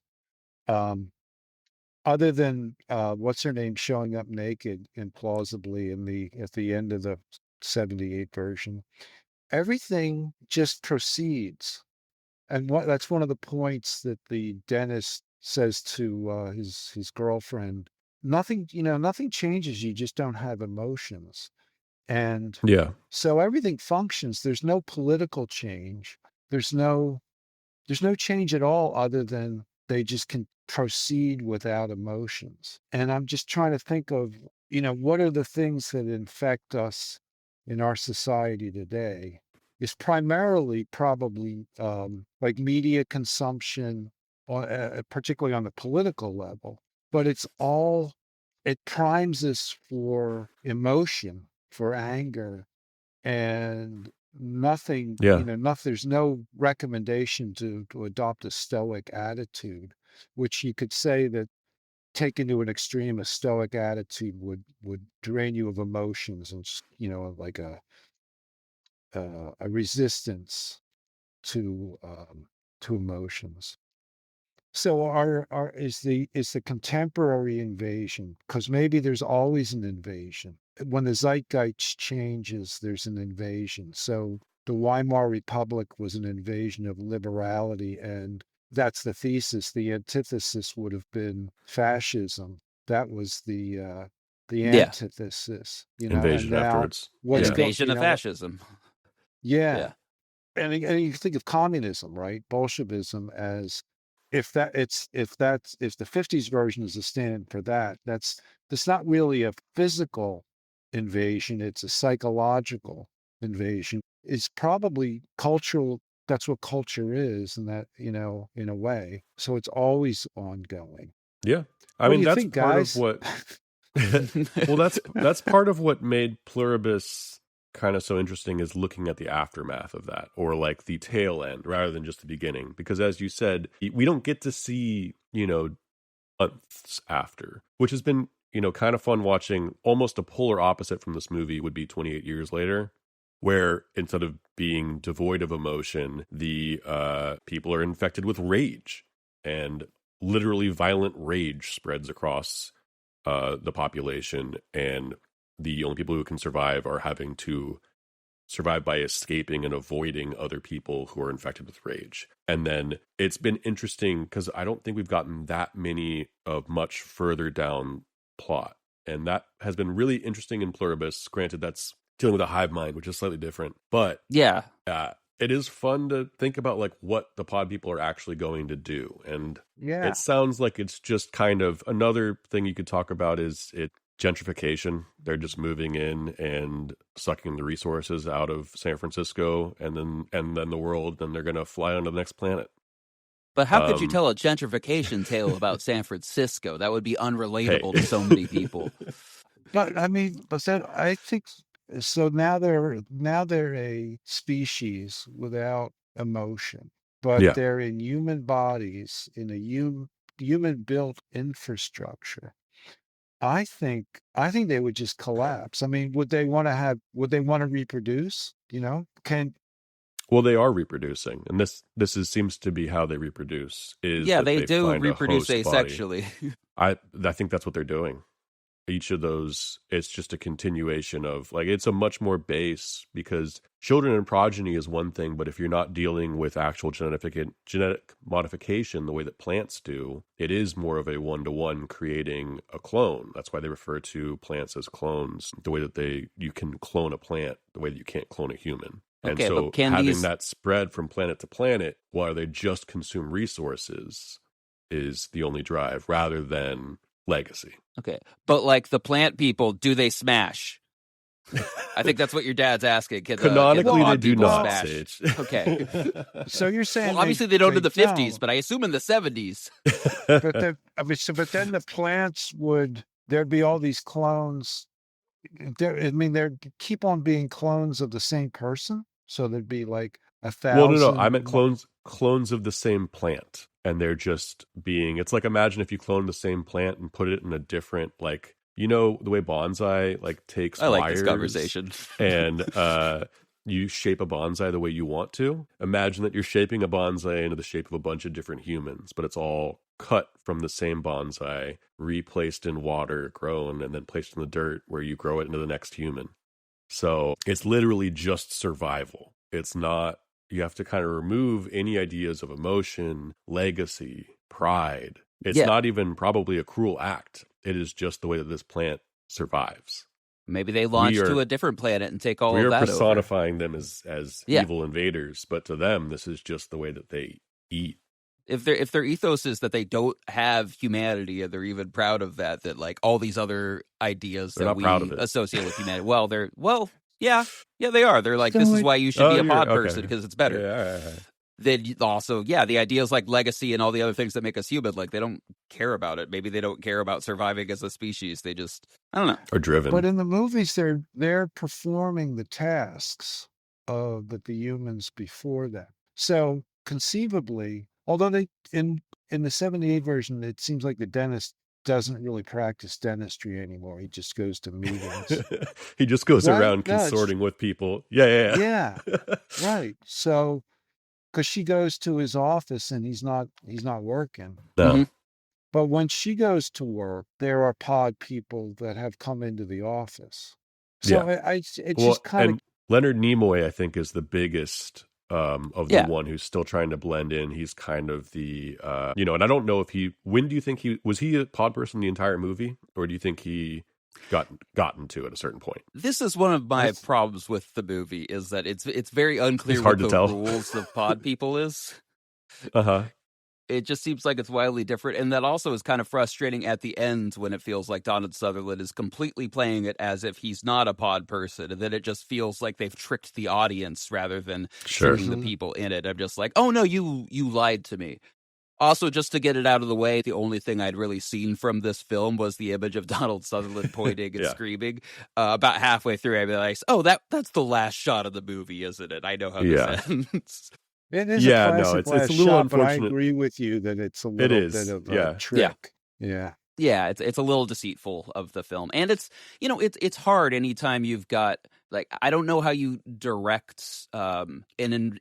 Other than what's her name showing up naked implausibly at the end of the 78 version, everything just proceeds. And that's one of the points that the dentist says to his girlfriend. Nothing changes. You just don't have emotions. And so everything functions. There's no political change. There's no change at all, other than they just can proceed without emotions. And I'm just trying to think of, what are the things that infect us in our society today? Is primarily probably like media consumption, particularly on the political level. But it primes us for emotion, for anger, and nothing, there's no recommendation to adopt a stoic attitude, which you could say that taken to an extreme, a stoic attitude would drain you of emotions and, like a resistance to emotions. So is the contemporary invasion, because maybe there's always an invasion. When the zeitgeist changes, there's an invasion. So the Weimar Republic was an invasion of liberality, and that's the thesis. The antithesis would have been fascism. That was the antithesis, invasion and now afterwards. Invasion of fascism. Yeah. And you think of communism, right? Bolshevism as if the 50s version is a stand for that, that's not really a physical invasion, it's a psychological invasion. It's probably cultural. That's what culture is, and that, in a way. So it's always ongoing. Yeah. I mean, that's part guys? of what well, that's part of what made Pluribus kind of so interesting, is looking at the aftermath of that, or like the tail end rather than just the beginning, because as you said, we don't get to see months after, which has been kind of fun watching. Almost a polar opposite from this movie would be 28 years later, where instead of being devoid of emotion, the people are infected with rage, and literally violent rage spreads across the population, and the only people who can survive are having to survive by escaping and avoiding other people who are infected with rage. And then it's been interesting because I don't think we've gotten that many of much further down plot. And that has been really interesting in Pluribus. Granted, that's dealing with a hive mind, which is slightly different. But it is fun to think about like what the pod people are actually going to do. And it sounds like it's just kind of another thing you could talk about is gentrification. They're just moving in and sucking the resources out of San Francisco and then the world, and they're going to fly on to the next planet. But how could you tell a gentrification tale about San Francisco? That would be unrelatable to so many people. But I mean, I think So now they're a species without emotion, but Yeah. they're in human bodies in a human built infrastructure. I think they would just collapse. I mean, would they want to reproduce? Can Well, they are reproducing, and seems to be how they reproduce is Yeah, that they they do find a reproduce host body. asexually. I think that's what they're doing. Each of those, it's just a continuation of, like, it's a much more base, because children and progeny is one thing, but if you're not dealing with actual genetic modification the way that plants do, it is more of a one-to-one creating a clone. That's why they refer to plants as clones, the way that you can clone a plant the way that you can't clone a human. And Okay, but so can having these that spread from planet to planet while they just consume resources is the only drive, rather than legacy. Okay, but like the plant people, do they smash? I think that's what your dad's asking. Can the Canonically, they pod do people not, smash? Sage. Okay. so you're saying Well, obviously they don't in the 50s, don't. but I assume in the 70s. But then the plants there'd be all these clones. I mean, there'd keep on being clones of the same person. So there'd be like Well, no. I meant 1,000. clones of the same plant. And they're just being, it's like, imagine if you clone the same plant and put it in a different, like, the way bonsai, like, takes I like wires this conversation. and you shape a bonsai the way you want to. Imagine that you're shaping a bonsai into the shape of a bunch of different humans, but it's all cut from the same bonsai, replaced in water, grown, and then placed in the dirt where you grow it into the next human. So it's literally just survival. It's not, you have to kind of remove any ideas of emotion, legacy, pride. It's not even probably a cruel act. It is just the way that this plant survives. Maybe they launch to a different planet and take all of that over. We are personifying them as evil invaders, but to them, this is just the way that they eat. If their ethos is that they don't have humanity and they're even proud of that like all these other ideas they're that we associate with humanity, yeah, they are. They're like, this is why you should be a pod person, because it's better. Yeah. Then also, the ideas like legacy and all the other things that make us human, like they don't care about it. Maybe they don't care about surviving as a species. They just, I don't know, are driven. But in the movies, they're performing the tasks that the humans before them. So conceivably, although they in the 78 version, it seems like the dentist doesn't really practice dentistry anymore. He just goes to meetings. He just goes around consorting with people. Yeah. Right. So, because she goes to his office and he's not working. No. Mm-hmm. But when she goes to work, there are pod people that have come into the office. So it's just kind of. Leonard Nimoy, I think, is the biggest of the one who's still trying to blend in. He's kind of the, and I don't know if when do you think was he a pod person the entire movie? Or do you think he gotten to at a certain point? This is one of my problems with the movie, is that it's very unclear what the rules of pod people is. Uh-huh. It just seems like it's wildly different. And that also is kind of frustrating at the end when it feels like Donald Sutherland is completely playing it as if he's not a pod person. And then it just feels like they've tricked the audience rather than tricking the people in it. I'm just like, oh no, you lied to me. Also, just to get it out of the way, the only thing I'd really seen from this film was the image of Donald Sutherland pointing and screaming. About halfway through, I realized, oh, that's the last shot of the movie, isn't it? I know how this ends. It is a classic it's a little shot, unfortunate. But I agree with you that it's a little bit of a trick. Yeah. Yeah, it's a little deceitful of the film. And it's hard anytime you've got, like, I don't know how you direct an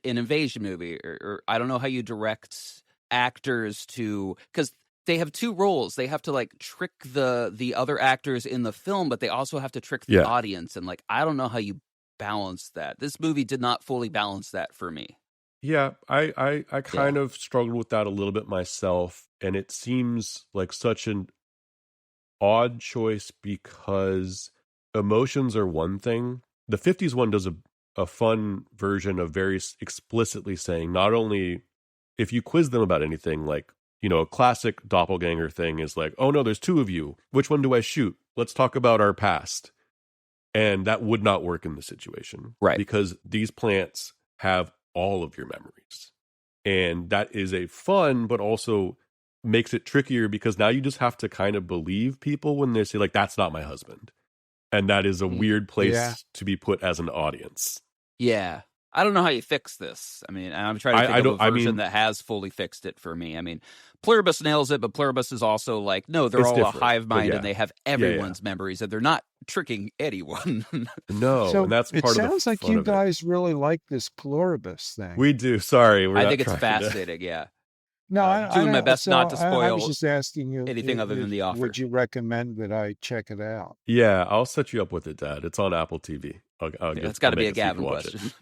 invasion movie, or I don't know how you direct actors because they have two roles. They have to like trick the other actors in the film, but they also have to trick the audience. And like, I don't know how you balance that. This movie did not fully balance that for me. Yeah, I kind of struggled with that a little bit myself, and it seems like such an odd choice because emotions are one thing. The 50s one does a fun version of very explicitly saying, not only if you quiz them about anything, like, a classic doppelganger thing is like, oh no, there's two of you. Which one do I shoot? Let's talk about our past. And that would not work in this situation. Right. Because these plants have all of your memories. And that is a fun, but also makes it trickier because now you just have to kind of believe people when they say, like, that's not my husband. and that is a weird place Yeah. to be put as an audience. Yeah. I don't know how you fix this. I mean, I'm trying to think of a version that has fully fixed it for me. I mean, Pluribus nails it, but Pluribus is also like, no, they're It's all different, a hive but mind yeah. and they have everyone's memories and they're not tricking anyone. No, So and that's it part of the sounds like fun you of it. guys really like this pluribus thing. We do. Sorry, I think it's fascinating. Yeah. No, I doing my don't- best not to I spoil was just asking you anything other than the offer. Would you recommend that I check it out? Yeah, I'll set you up with it, Dad. It's on Apple TV. It's got to be a Gavin question.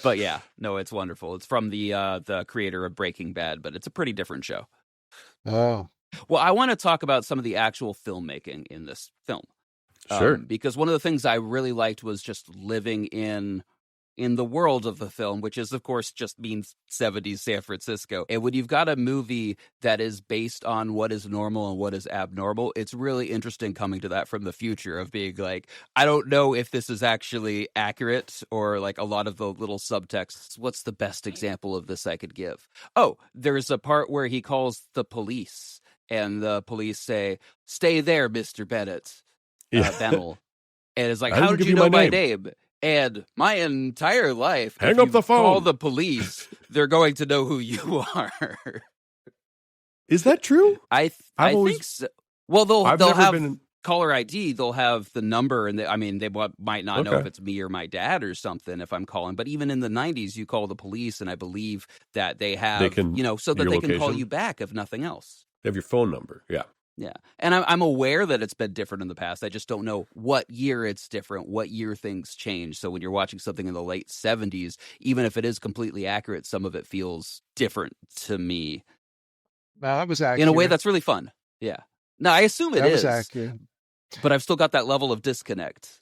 But yeah, no, it's wonderful. It's from the creator of Breaking Bad, but it's a pretty different show. Oh, Well, I want to talk about some of the actual filmmaking in this film. Sure. Because one of the things I really liked was just living in the world of the film, which is, of course, just means 70s San Francisco. And when you've got a movie that is based on what is normal and what is abnormal, it's really interesting coming to that from the future of being like, I don't know if this is actually accurate or like a lot of the little subtexts. What's the best example of this I could give? Oh, there's a part where he calls the police and the police say, "Stay there, Mr. Bennett." Bennell. And it's like, how did you know my name? And my entire life, hang if up you the phone. Call the police. They're going to know who you are. Is that true? I think so. Well, they'll have caller ID. They'll have the number, and they might not know if it's me or my dad or something if I'm calling. But even in the 90s, you call the police, and I believe that they have, so that they can call you back if nothing else. They have your phone number. Yeah. Yeah. And I'm aware that it's been different in the past. I just don't know what year it's different, what year things change. So when you're watching something in the late 70s, even if it is completely accurate, some of it feels different to me. that was accurate. In a way that's really fun. Yeah. No, I assume it is. That was accurate. But I've still got that level of disconnect.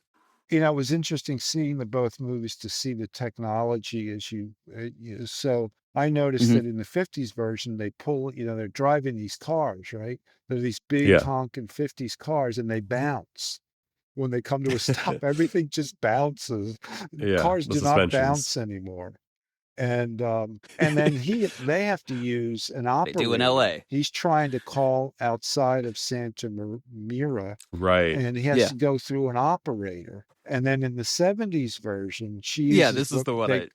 It was interesting seeing both movies to see the technology so I noticed that in the 50s version, they pull, they're driving these cars, right? They're these big honking 50s cars and they bounce. When they come to a stop, everything just bounces. Cars do not bounce anymore. And then they have to use an operator. They do in LA. He's trying to call outside of Santa Mira. Right. And he has to go through an operator. And then in the 70s version, this is the one.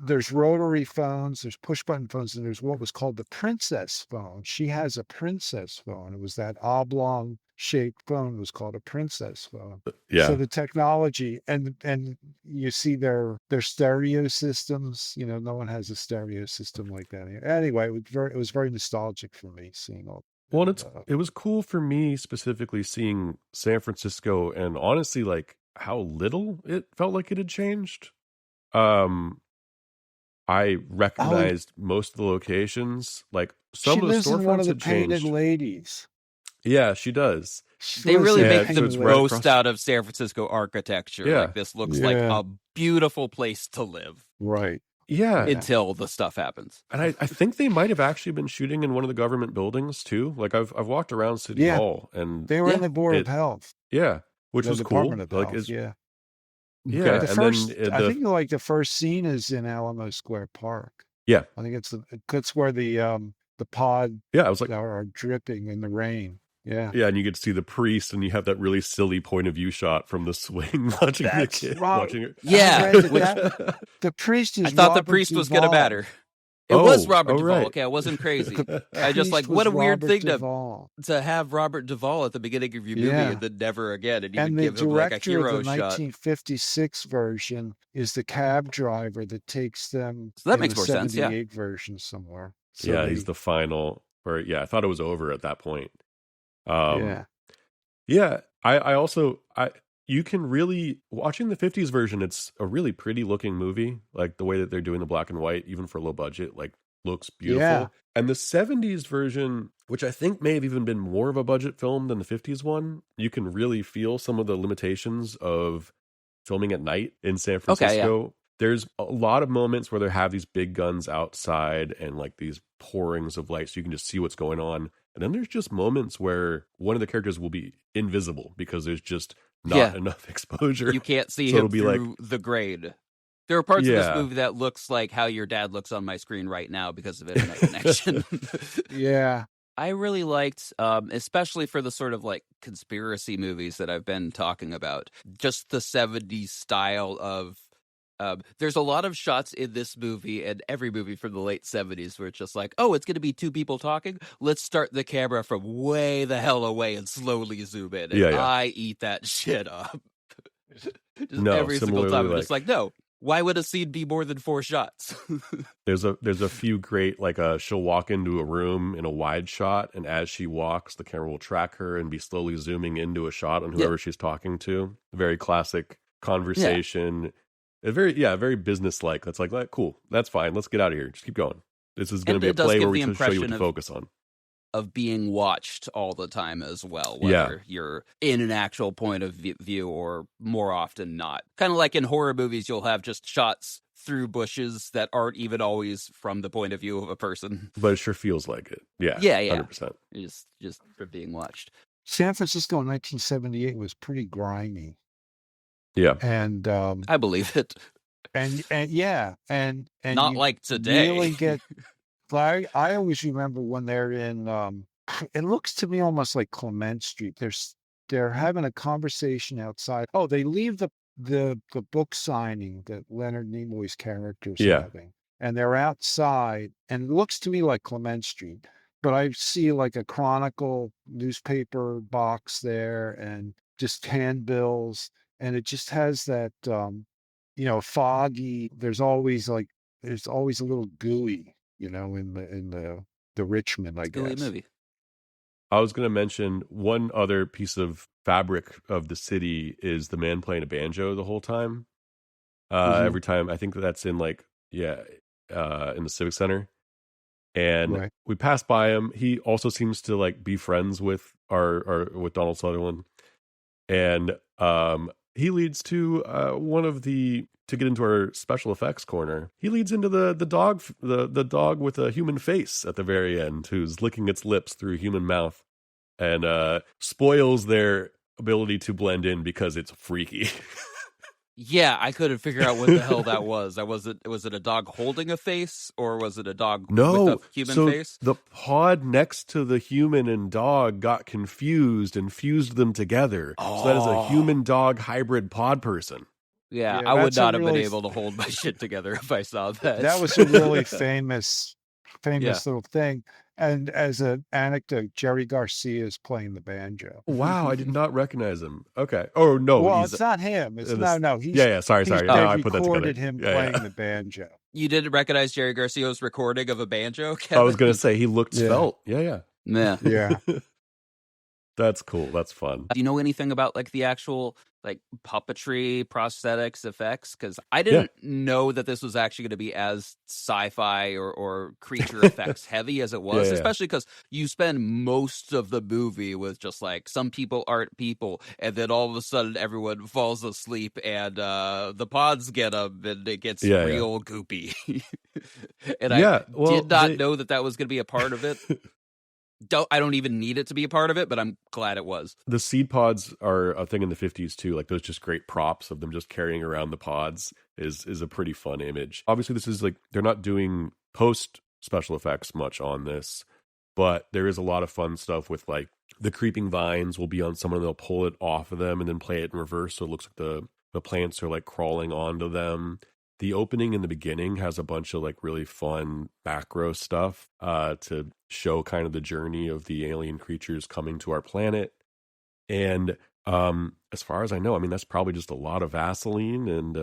There's rotary phones, there's push button phones, and there's what was called the princess phone. She has a princess phone. It was that oblong shaped phone. It was called a princess phone. Yeah. So the technology and you see their stereo systems. No one has a stereo system like that here. Anyway, it was very nostalgic for me seeing all. Well, it was cool for me specifically seeing San Francisco and honestly like how little it felt like it had changed. I recognized most of the locations. Like some of the storefronts had changed. Painted ladies. Yeah, she does. They really make the most out of San Francisco architecture. Yeah. Like this looks like a beautiful place to live. Right. Yeah. Until the stuff happens. And I think they might have actually been shooting in one of the government buildings too. Like I've walked around City Hall and they were in the Board of Health. Yeah. Which was Department cool. Of Health, Yeah. Yeah. I think like the first scene is in Alamo Square Park. Yeah. I think it's where the pod I was like are dripping in the rain. Yeah. Yeah, and you get to see the priest, and you have that really silly point of view shot from the swing watching the kid. Watching it. Yeah. The priest is I thought Robert the priest was Duvall. going to matter. It was Robert Duvall. Right. Okay, I wasn't crazy. I just like, what a weird thing Duvall. to have Robert Duvall at the beginning of your movie and then never again. And even the give him like a hero director of the shot. 1956 version is the cab driver that takes them so that makes more sense, yeah. 78 version somewhere. So yeah, he's the final. Or I thought it was over at that point. Yeah, I also you can really watching the 50s version. It's a really pretty looking movie. Like the way that they're doing the black and white, even for low budget, like looks beautiful. Yeah. And the 70s version, which I think may have even been more of a budget film than the 50s one, you can really feel some of the limitations of filming at night in San Francisco. Okay, yeah. There's a lot of moments where they have these big guns outside and like these pourings of light so you can just see what's going on. And then there's just moments where one of the characters will be invisible because there's just not enough exposure. You can't see him through the grade. There are parts of this movie that looks like how your dad looks on my screen right now because of internet connection. Yeah. I really liked, especially for the sort of like conspiracy movies that I've been talking about, just the 70s style of. There's a lot of shots in this movie and every movie from the late 70s where it's just like, oh, it's going to be two people talking. Let's start the camera from way the hell away and slowly zoom in. And Yeah, yeah. I eat that shit up. Just No, every single time. similarly, I'm just like, no, why would a scene be more than 4 shots? there's a few great, like, she'll walk into a room in a wide shot, and as she walks, the camera will track her and be slowly zooming into a shot on whoever she's talking to. Very classic conversation. Very business-like. That's like, cool, that's fine. Let's get out of here. Just keep going. This is going to be a play where we can show you what to focus on. Of being watched all the time as well, whether you're in an actual point of view or more often not. Kind of like in horror movies, you'll have just shots through bushes that aren't even always from the point of view of a person. But it sure feels like it. Yeah. 100%. Just for being watched. San Francisco in 1978 was pretty grimy. Yeah. And I believe it. And not like today. Really get I always remember when they're in it looks to me almost like Clement Street. They're having a conversation outside. Oh, they leave the book signing that Leonard Nimoy's character's having. And they're outside, and it looks to me like Clement Street. But I see like a Chronicle newspaper box there and just handbills, and it just has that foggy. There's always a little gooey, in the Richmond, I guess. Movie. I was going to mention one other piece of fabric of the city is the man playing a banjo the whole time. Every time, I think that's in in the Civic Center. And we pass by him. He also seems to like be friends with with Donald Sutherland. And he leads to to get into our special effects corner. He leads into the dog with a human face at the very end, who's licking its lips through a human mouth, and spoils their ability to blend in because it's freaky. Yeah, I couldn't figure out what the hell that was. Was it a dog holding a face, or was it a dog with a human face? The pod next to the human and dog got confused and fused them together. So that is a human dog hybrid pod person. Yeah, I would not have been able to hold my shit together if I saw that. That was a really famous little thing. And as an anecdote, Jerry Garcia is playing the banjo. Wow, I did not recognize him. Okay. Oh no, well, it's not him. It's no. He's, Sorry. Now I put that together. Him playing the banjo. You didn't recognize Jerry Garcia's recording of a banjo, Kevin? I was going to say he looked svelte. Yeah. That's cool. That's fun. Do you know anything about like the actual like puppetry, prosthetics, effects? Because I didn't know that this was actually going to be as sci-fi or creature effects heavy as it was, especially because you spend most of the movie with just like some people aren't people, and then all of a sudden everyone falls asleep and the pods get up and it gets real goopy. And I did not know that was going to be a part of it. I don't even need it to be a part of it, but I'm glad it was. The seed pods are a thing in the 50s too. Like those just great props of them just carrying around the pods is a pretty fun image. Obviously, this is like they're not doing post special effects much on this, but there is a lot of fun stuff with like the creeping vines will be on someone and they'll pull it off of them and then play it in reverse so it looks like the plants are like crawling onto them. The opening in the beginning has a bunch of like really fun back row stuff to show kind of the journey of the alien creatures coming to our planet. And as far as I know, I mean, that's probably just a lot of Vaseline and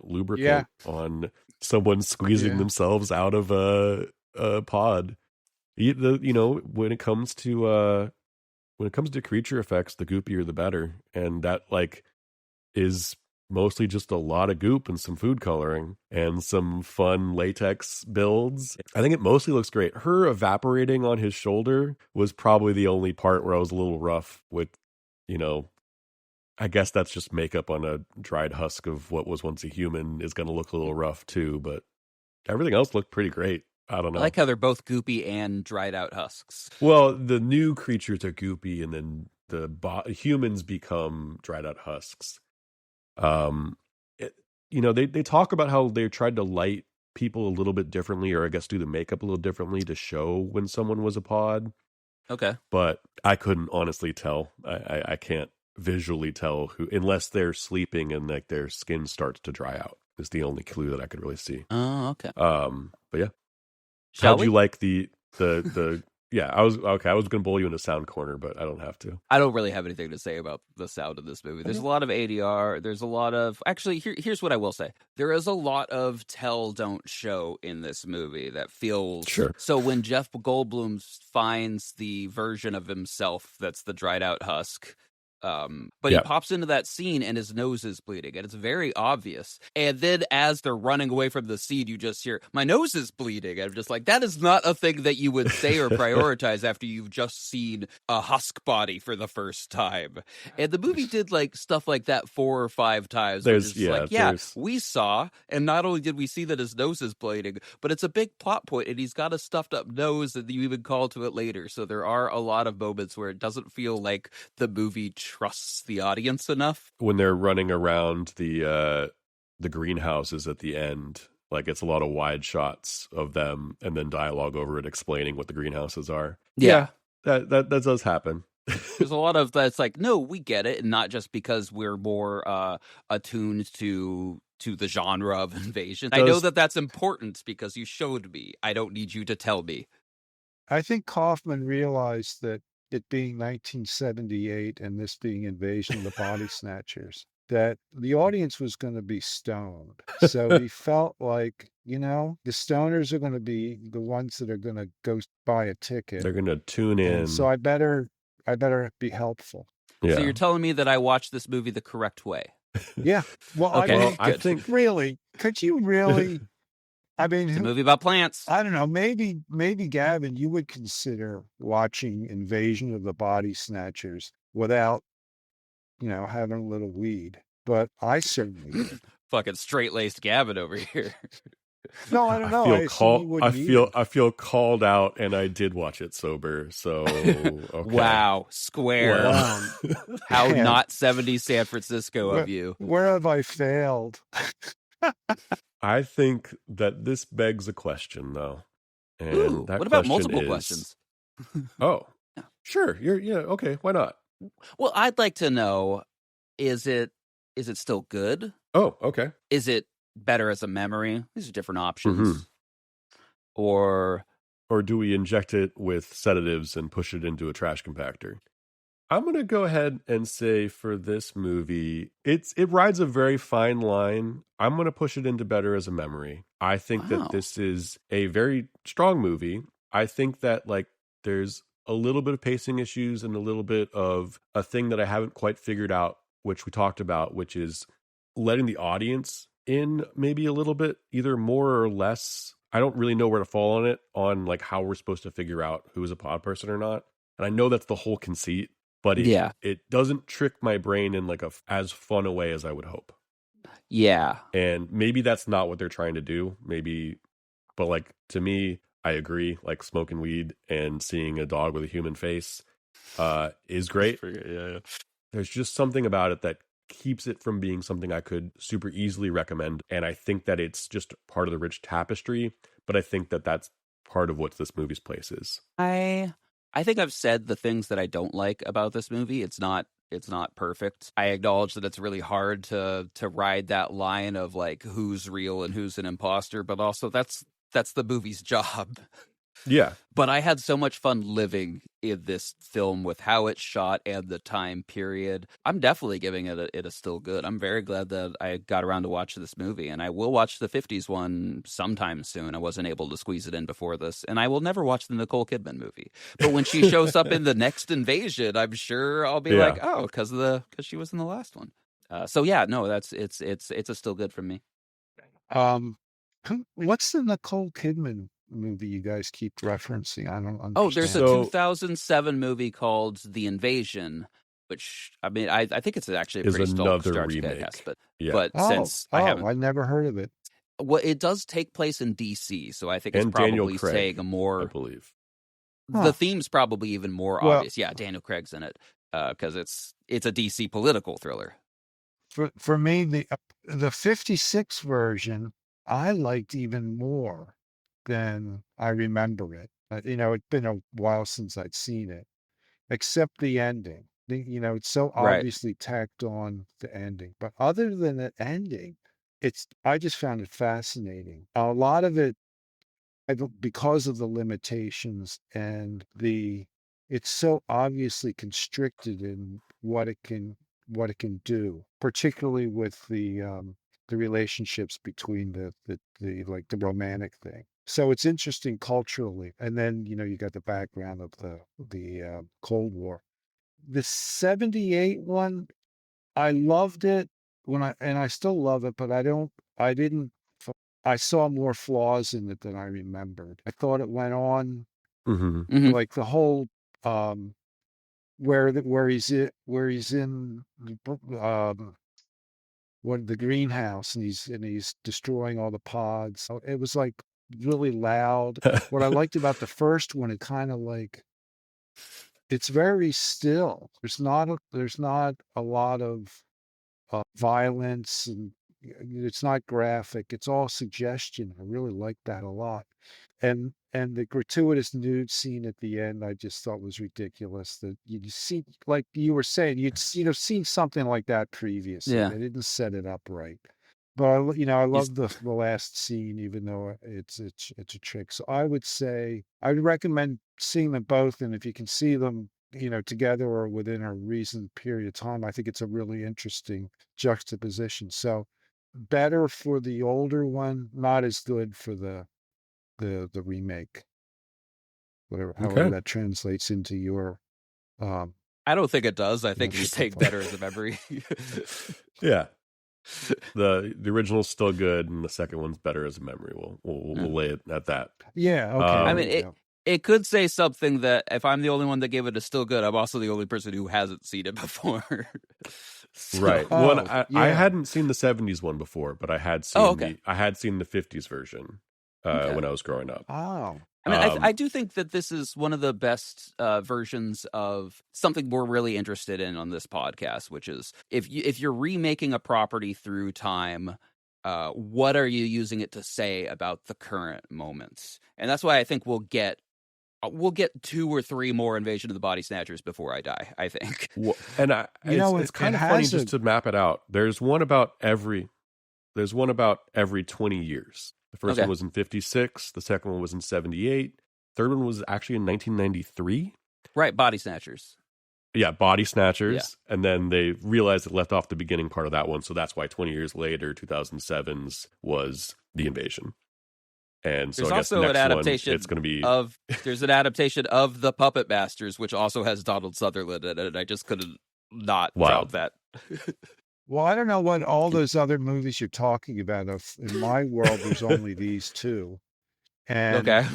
lubricant on someone squeezing themselves out of a pod. When it comes to creature effects, the goopier the better. And that like is mostly just a lot of goop and some food coloring and some fun latex builds. I think it mostly looks great. Her evaporating on his shoulder was probably the only part where I was a little rough with, I guess that's just makeup on a dried husk of what was once a human is going to look a little rough too, but everything else looked pretty great. I don't know. I like how they're both goopy and dried out husks. Well, the new creatures are goopy and then the humans become dried out husks. They talk about how they tried to light people a little bit differently, or I guess do the makeup a little differently to show when someone was a pod. Okay. but I couldn't honestly tell. I can't visually tell who, unless they're sleeping and like their skin starts to dry out. Is the only clue that I could really see. Oh, okay. But yeah. Shall How'd we? you like the yeah, I was gonna bowl you in a sound corner, but I don't have to. I don't really have anything to say about the sound of this movie. There's a lot of ADR. There's a lot of actually. Here's what I will say. There is a lot of tell don't show in this movie that feels Sure. So when Jeff Goldblum finds the version of himself that's the dried out husk. But he pops into that scene and his nose is bleeding and it's very obvious. And then as they're running away from the scene, you just hear, my nose is bleeding. And I'm just like, that is not a thing that you would say or prioritize after you've just seen a husk body for the first time. And the movie did like stuff like that 4 or 5 times. We saw, and not only did we see that his nose is bleeding, but it's a big plot point and he's got a stuffed up nose that you even call to it later. So there are a lot of moments where it doesn't feel like the movie trusts the audience enough. When they're running around the greenhouses at the end, like it's a lot of wide shots of them and then dialogue over it explaining what the greenhouses are. Yeah. That does happen. There's a lot of that's like, no, we get it, and not just because we're more attuned to the genre of invasion. I know that that's important because you showed me. I don't need you to tell me. I think Kaufman realized that it being 1978 and this being Invasion of the Body Snatchers, that the audience was going to be stoned. So he felt like, the stoners are going to be the ones that are going to go buy a ticket. They're going to tune in. And so I better be helpful. Yeah. So you're telling me that I watched this movie the correct way? Yeah. Well, okay. I think really, could you really? I mean, it's a movie about plants. I don't know. Maybe Gavin, you would consider watching Invasion of the Body Snatchers without, having a little weed. But I certainly did. Fucking straight-laced Gavin over here. No, I don't know. I feel called out, and I did watch it sober. So okay. Wow, square. Wow. How not 70s San Francisco of you. Where have I failed? I think that this begs a question, though. And Ooh, that what about question multiple is, questions? Oh, yeah. Sure. Okay. Why not? Well, I'd like to know: is it still good? Oh, okay. Is it better as a memory? These are different options. Mm-hmm. Or do we inject it with sedatives and push it into a trash compactor? I'm going to go ahead and say for this movie, it rides a very fine line. I'm going to push it into better as a memory. I think that this is a very strong movie. I think that there's a little bit of pacing issues and a little bit of a thing that I haven't quite figured out, which we talked about, which is letting the audience in maybe a little bit, either more or less. I don't really know where to fall on it, on how we're supposed to figure out who is a pod person or not. And I know that's the whole conceit. But it doesn't trick my brain in as fun a way as I would hope. Yeah. And maybe that's not what they're trying to do. Maybe, but to me, I agree. Smoking weed and seeing a dog with a human face is great. Yeah. There's just something about it that keeps it from being something I could super easily recommend. And I think that it's just part of the rich tapestry. But I think that that's part of what this movie's place is. I think I've said the things that I don't like about this movie. It's not perfect. I acknowledge that it's really hard to ride that line of who's real and who's an imposter, but also that's the movie's job. Yeah. But I had so much fun living in this film with how it's shot and the time period. I'm definitely giving it a still good. I'm very glad that I got around to watch this movie, and I will watch the 50s one sometime soon. I wasn't able to squeeze it in before this, and I will never watch the Nicole Kidman movie. But when she shows up in the next Invasion, I'm sure I'll be because she was in the last one. It's a still good from me. What's the Nicole Kidman movie you guys keep referencing? I don't understand. Oh, there's a 2007 movie called The Invasion, which I think it's actually a pretty another remake. But since I never heard of it. Well, it does take place in DC, so I think it's probably saying a more. I believe the theme's probably even more obvious. Yeah, Daniel Craig's in it because it's a DC political thriller. For me, the 56 version I liked even more than I remember it. It's been a while since I'd seen it, except the ending. It's so Right. obviously tacked on the ending. But other than the ending, I just found it fascinating. A lot of it, because of the limitations and it's so obviously constricted in what it can do, particularly with the relationships between the like the romantic thing. So it's interesting culturally, and then you got the background of the Cold War. The '78 one, I loved it and I still love it, but I didn't, I saw more flaws in it than I remembered. I thought it went on Hmm. Hmm. like the whole, where he's in the greenhouse and he's destroying all the pods. So it was like really loud. What I liked about the first one, it kind of like it's very still. There's not a lot of violence, and it's not graphic. It's all suggestion. I really like that a lot. And the gratuitous nude scene at the end, I just thought was ridiculous. That you see, like you were saying, seen something like that previously. Yeah. They didn't set it up right. But I You, love the last scene, even though it's a trick. So I would say I would recommend seeing them both, and if you can see them, together or within a reasoned period of time, I think it's a really interesting juxtaposition. So better for the older one, not as good for the remake, however Okay. that translates into your um I don't think it does. I think you're membership saying profile. better as a memory. Yeah. The original's still good, and the second one's better as a memory. We'll lay it at that. Yeah, okay, I Um, there mean, you go. it could say something that if I'm the only one that gave it a still good, I'm also the only person who hasn't seen it before. right. So, One, Oh, I yeah. hadn't seen the '70s one before, but I had oh, seen okay, the '50s version okay. when I was growing up. Oh, I mean, Um, I do think that this is one of the best versions of something we're really interested in on this podcast, which is if you're remaking a property through time, what are you using it to say about the current moments? And that's why I think we'll get 2 or 3 more Invasion of the Body Snatchers before I die, I think. and it's it kind of funny has just to map it out. There's one about every 20 years. The first one Okay. was in '56. The second one was in '78. Third one was actually in 1993. Right, Body Snatchers. Yeah, Body Yeah. Snatchers. And then they realized it left off the beginning part of that one. So that's why 20 years later, 2007's was The Invasion. And so There's I guess the also an next one, adaptation it's going to be there's an adaptation of The Puppet Masters, which also has Donald Sutherland in it, and I just couldn't not drop wild. that. well, I don't know what all those other movies you're talking about. In my world, there's only these two, and Okay.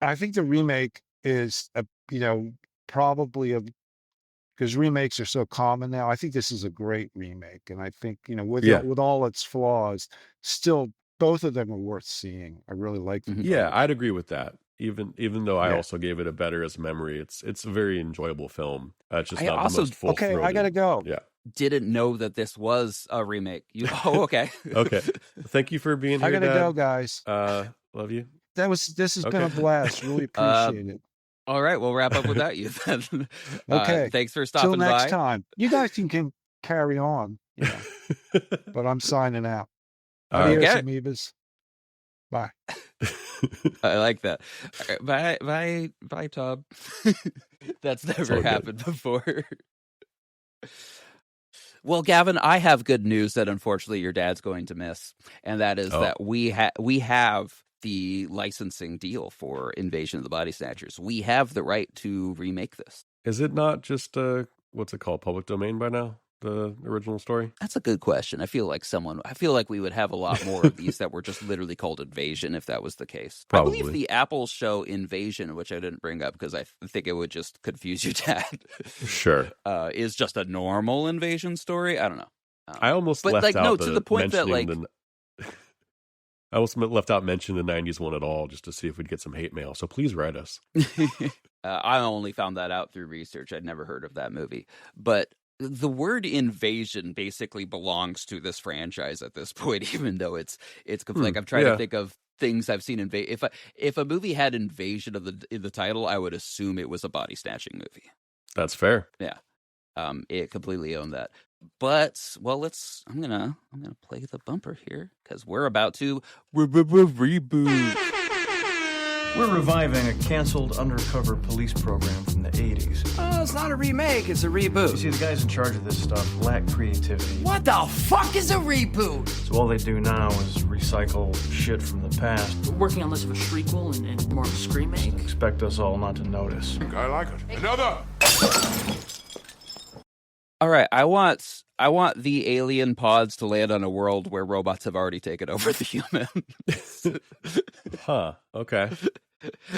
I think the remake is probably a because remakes are so common now. I think this is a great remake, and I think Yeah. with all its flaws, still both of them are worth seeing. I really like them Mhm. Yeah, both. I'd agree with that. Even though I Yeah. also gave it a better as a memory, it's a very enjoyable film. It's just I not the also most full Okay, throated. I gotta go. Yeah. didn't know that this was a remake. Okay. Okay. Thank you for being I here, gotta go, Dad. guys. Love you. This has been Okay. a blast. Really Uh, appreciate it. all right, we'll wrap up without you then. Okay. Thanks for Till stopping next by. time. You guys can carry on, but I'm signing out. All right. Adios, Okay. amoebas. Bye. I like that. All right, bye, Tom. That's all never good. happened before. Well, Gavin, I have good news that unfortunately your dad's going to miss, and that is Oh. that we have the licensing deal for Invasion of the Body Snatchers. We have the right to remake this. Is it not just what's it called, public domain by now? The original story? That's a good question. I feel like we would have a lot more of these that were just literally called Invasion if that was the case. Probably. I believe the Apple show Invasion, which I didn't bring up because I think it would just confuse your dad. Sure. Is just a normal invasion story. I don't know. I almost but left like out no, the to the point that like mentioning I almost left out mentioning the '90s one at all, just to see if we'd get some hate mail. So please write us. I only found that out through research. I'd never heard of that movie, but the word invasion basically belongs to this franchise at this point, even though it's like I'm trying to think of things I've seen if a movie had invasion in the title, I would assume it was a body snatching movie. That's fair. Yeah. It completely owned that. But I'm gonna play the bumper here because we're about to reboot. We're reviving a canceled undercover police program from the 80s. Oh, it's not a remake, it's a reboot. You see, the guys in charge of this stuff lack creativity. What the fuck is a reboot? So all they do now is recycle shit from the past. We're working on less of a shriekful and more of a screamake. Expect us all not to notice. I like it. Another! All right, I want the alien pods to land on a world where robots have already taken over the humans. Huh. Okay.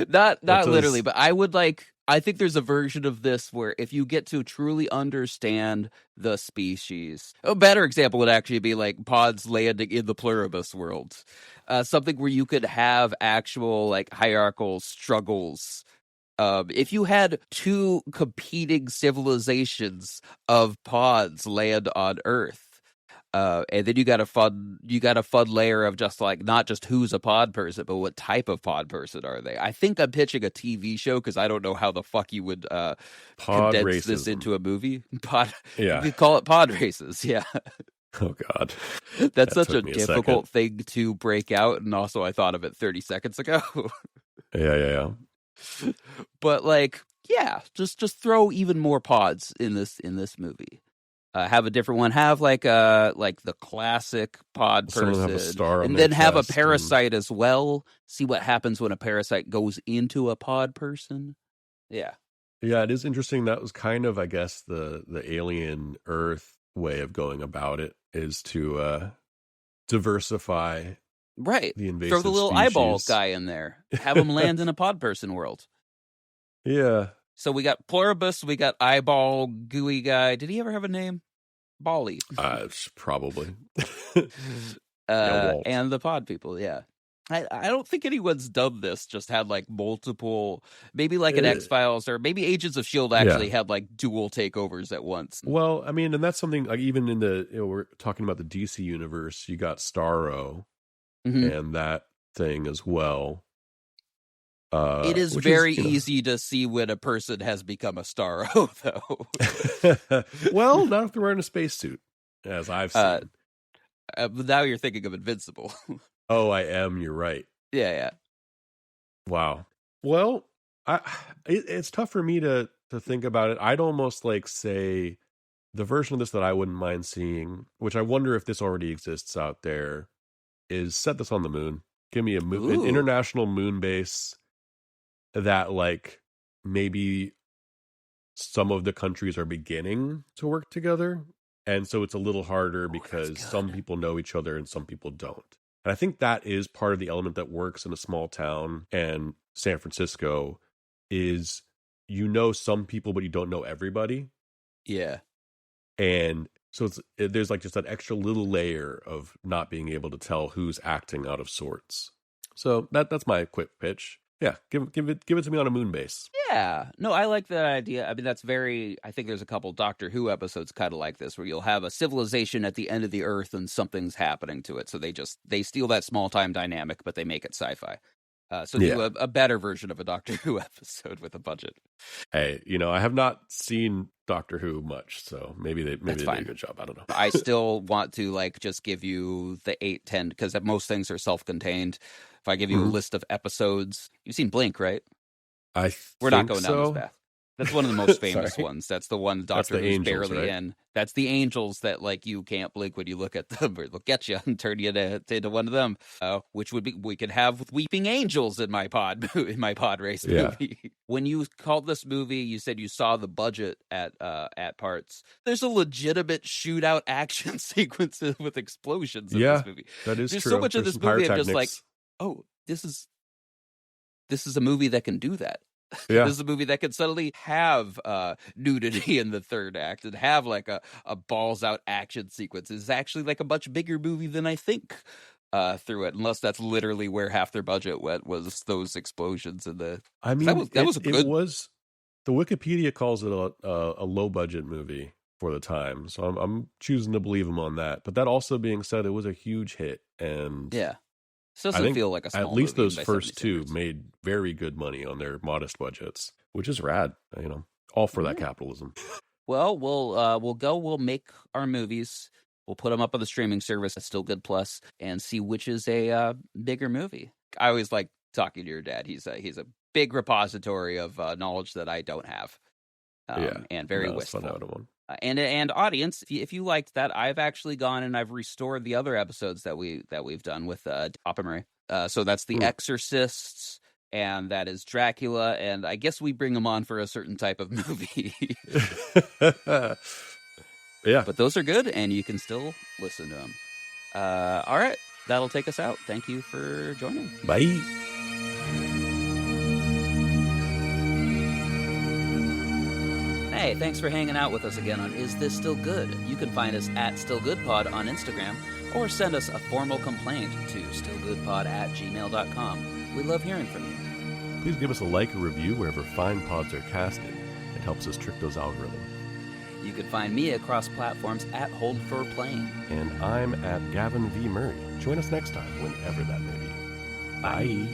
Not literally, but I think there's a version of this where if you get to truly understand the species, a better example would actually be like pods landing in the pluribus world. Something where you could have actual like hierarchical struggles. If you had two competing civilizations of pods land on Earth, and then you got a fun layer of just like not just who's a pod person, but what type of pod person are they? I think I'm pitching a TV show because I don't know how the fuck you would condense racism. This into a movie. Yeah, we call it pod races. Yeah. Oh God, that's such a difficult thing to break out, and also I thought of it 30 seconds ago. Yeah. But like, yeah, just throw even more pods in this movie. Have a different one. Have like the classic pod person, have a star on and their then have a chest parasite as well. See what happens when a parasite goes into a pod person. Yeah, it is interesting. That was kind of, I guess, the alien Earth way of going about it is to diversify. Right. The invasive Throw the little species. eyeball guy in there. Have him land in a pod person world. Yeah. So we got pluribus, we got eyeball gooey guy. Did he ever have a name? Bally. Probably. And the pod people, yeah. I don't think anyone's done this, just had like multiple, maybe like an X-Files or maybe Agents of S.H.I.E.L.D. actually had like dual takeovers at once. Well, I mean, and that's something like even in we're talking about the DC universe, you got Starro and that thing as well. It is very easy to see when a person has become a Starro, though. Well, not if they're wearing a spacesuit, as I've seen. Now you're thinking of Invincible. Oh, I am. You're right. Yeah. Wow. Well, it's tough for me to think about it. I'd almost like say the version of this that I wouldn't mind seeing, which I wonder if this already exists out there, is set this on the moon. Give me an international moon base that like maybe some of the countries are beginning to work together. And so it's a little harder because some people know each other and some people don't. And I think that is part of the element that works in a small town and San Francisco is some people, but you don't know everybody. Yeah. And so there's like just that extra little layer of not being able to tell who's acting out of sorts. So that's my quick pitch. Yeah, give it to me on a moon base. Yeah, no, I like that idea. I mean, I think there's a couple Doctor Who episodes kind of like this, where you'll have a civilization at the end of the Earth and something's happening to it. So they steal that small time dynamic, but they make it sci-fi. Do a better version of a Doctor Who episode with a budget. Hey, I have not seen Doctor Who much, so maybe they did a good job. I don't know. I still want to like just give you the 8-10 because most things are self-contained. If I give you a list of episodes, you've seen Blink, right? We're not going down this path. That's one of the most famous ones. That's the one Doctor Who's barely in. That's the angels that like you can't blink when you look at them, or they'll get you and turn you into one of them. Which would be we could have with weeping angels in my pod race movie. When you called this movie, you said you saw the budget at parts. There's a legitimate shootout action sequence with explosions in this movie. That is There's true. so much of this movie I'm just like, oh, this is a movie that can do that. Yeah. This is a movie that can suddenly have nudity in the third act and have like a balls out action sequence. It's actually like a much bigger movie than I think through it, unless that's literally where half their budget went, was those explosions in the. I mean, that was good. It was. The Wikipedia calls it a low budget movie for the time, so I'm choosing to believe them on that. But that also being said, it was a huge hit, and So it doesn't feel like a small at least movie those by first 70 two standards. made very good money on their modest budgets, which is rad. All for that capitalism. Well, we'll make our movies. We'll put them up on the streaming service at Still Good Plus and see which is a bigger movie. I always like talking to your dad. He's a big repository of knowledge that I don't have. And very wistful. Fun out of one. And audience, if you liked that, I've actually gone and I've restored the other episodes that we've done with Oppenheimer. So that's The Exorcists, and that is Dracula, and I guess we bring them on for a certain type of movie. Yeah, but those are good, and you can still listen to them. All right, that'll take us out. Thank you for joining. Bye. Hey, thanks for hanging out with us again on Is This Still Good? You can find us at StillGoodPod on Instagram, or send us a formal complaint to stillgoodpod@gmail.com. We love hearing from you. Please give us a like or review wherever fine pods are casted. It helps us trick those algorithms. You can find me across platforms at Hold for Playing. And I'm at Gavin V. Murray. Join us next time, whenever that may be. Bye.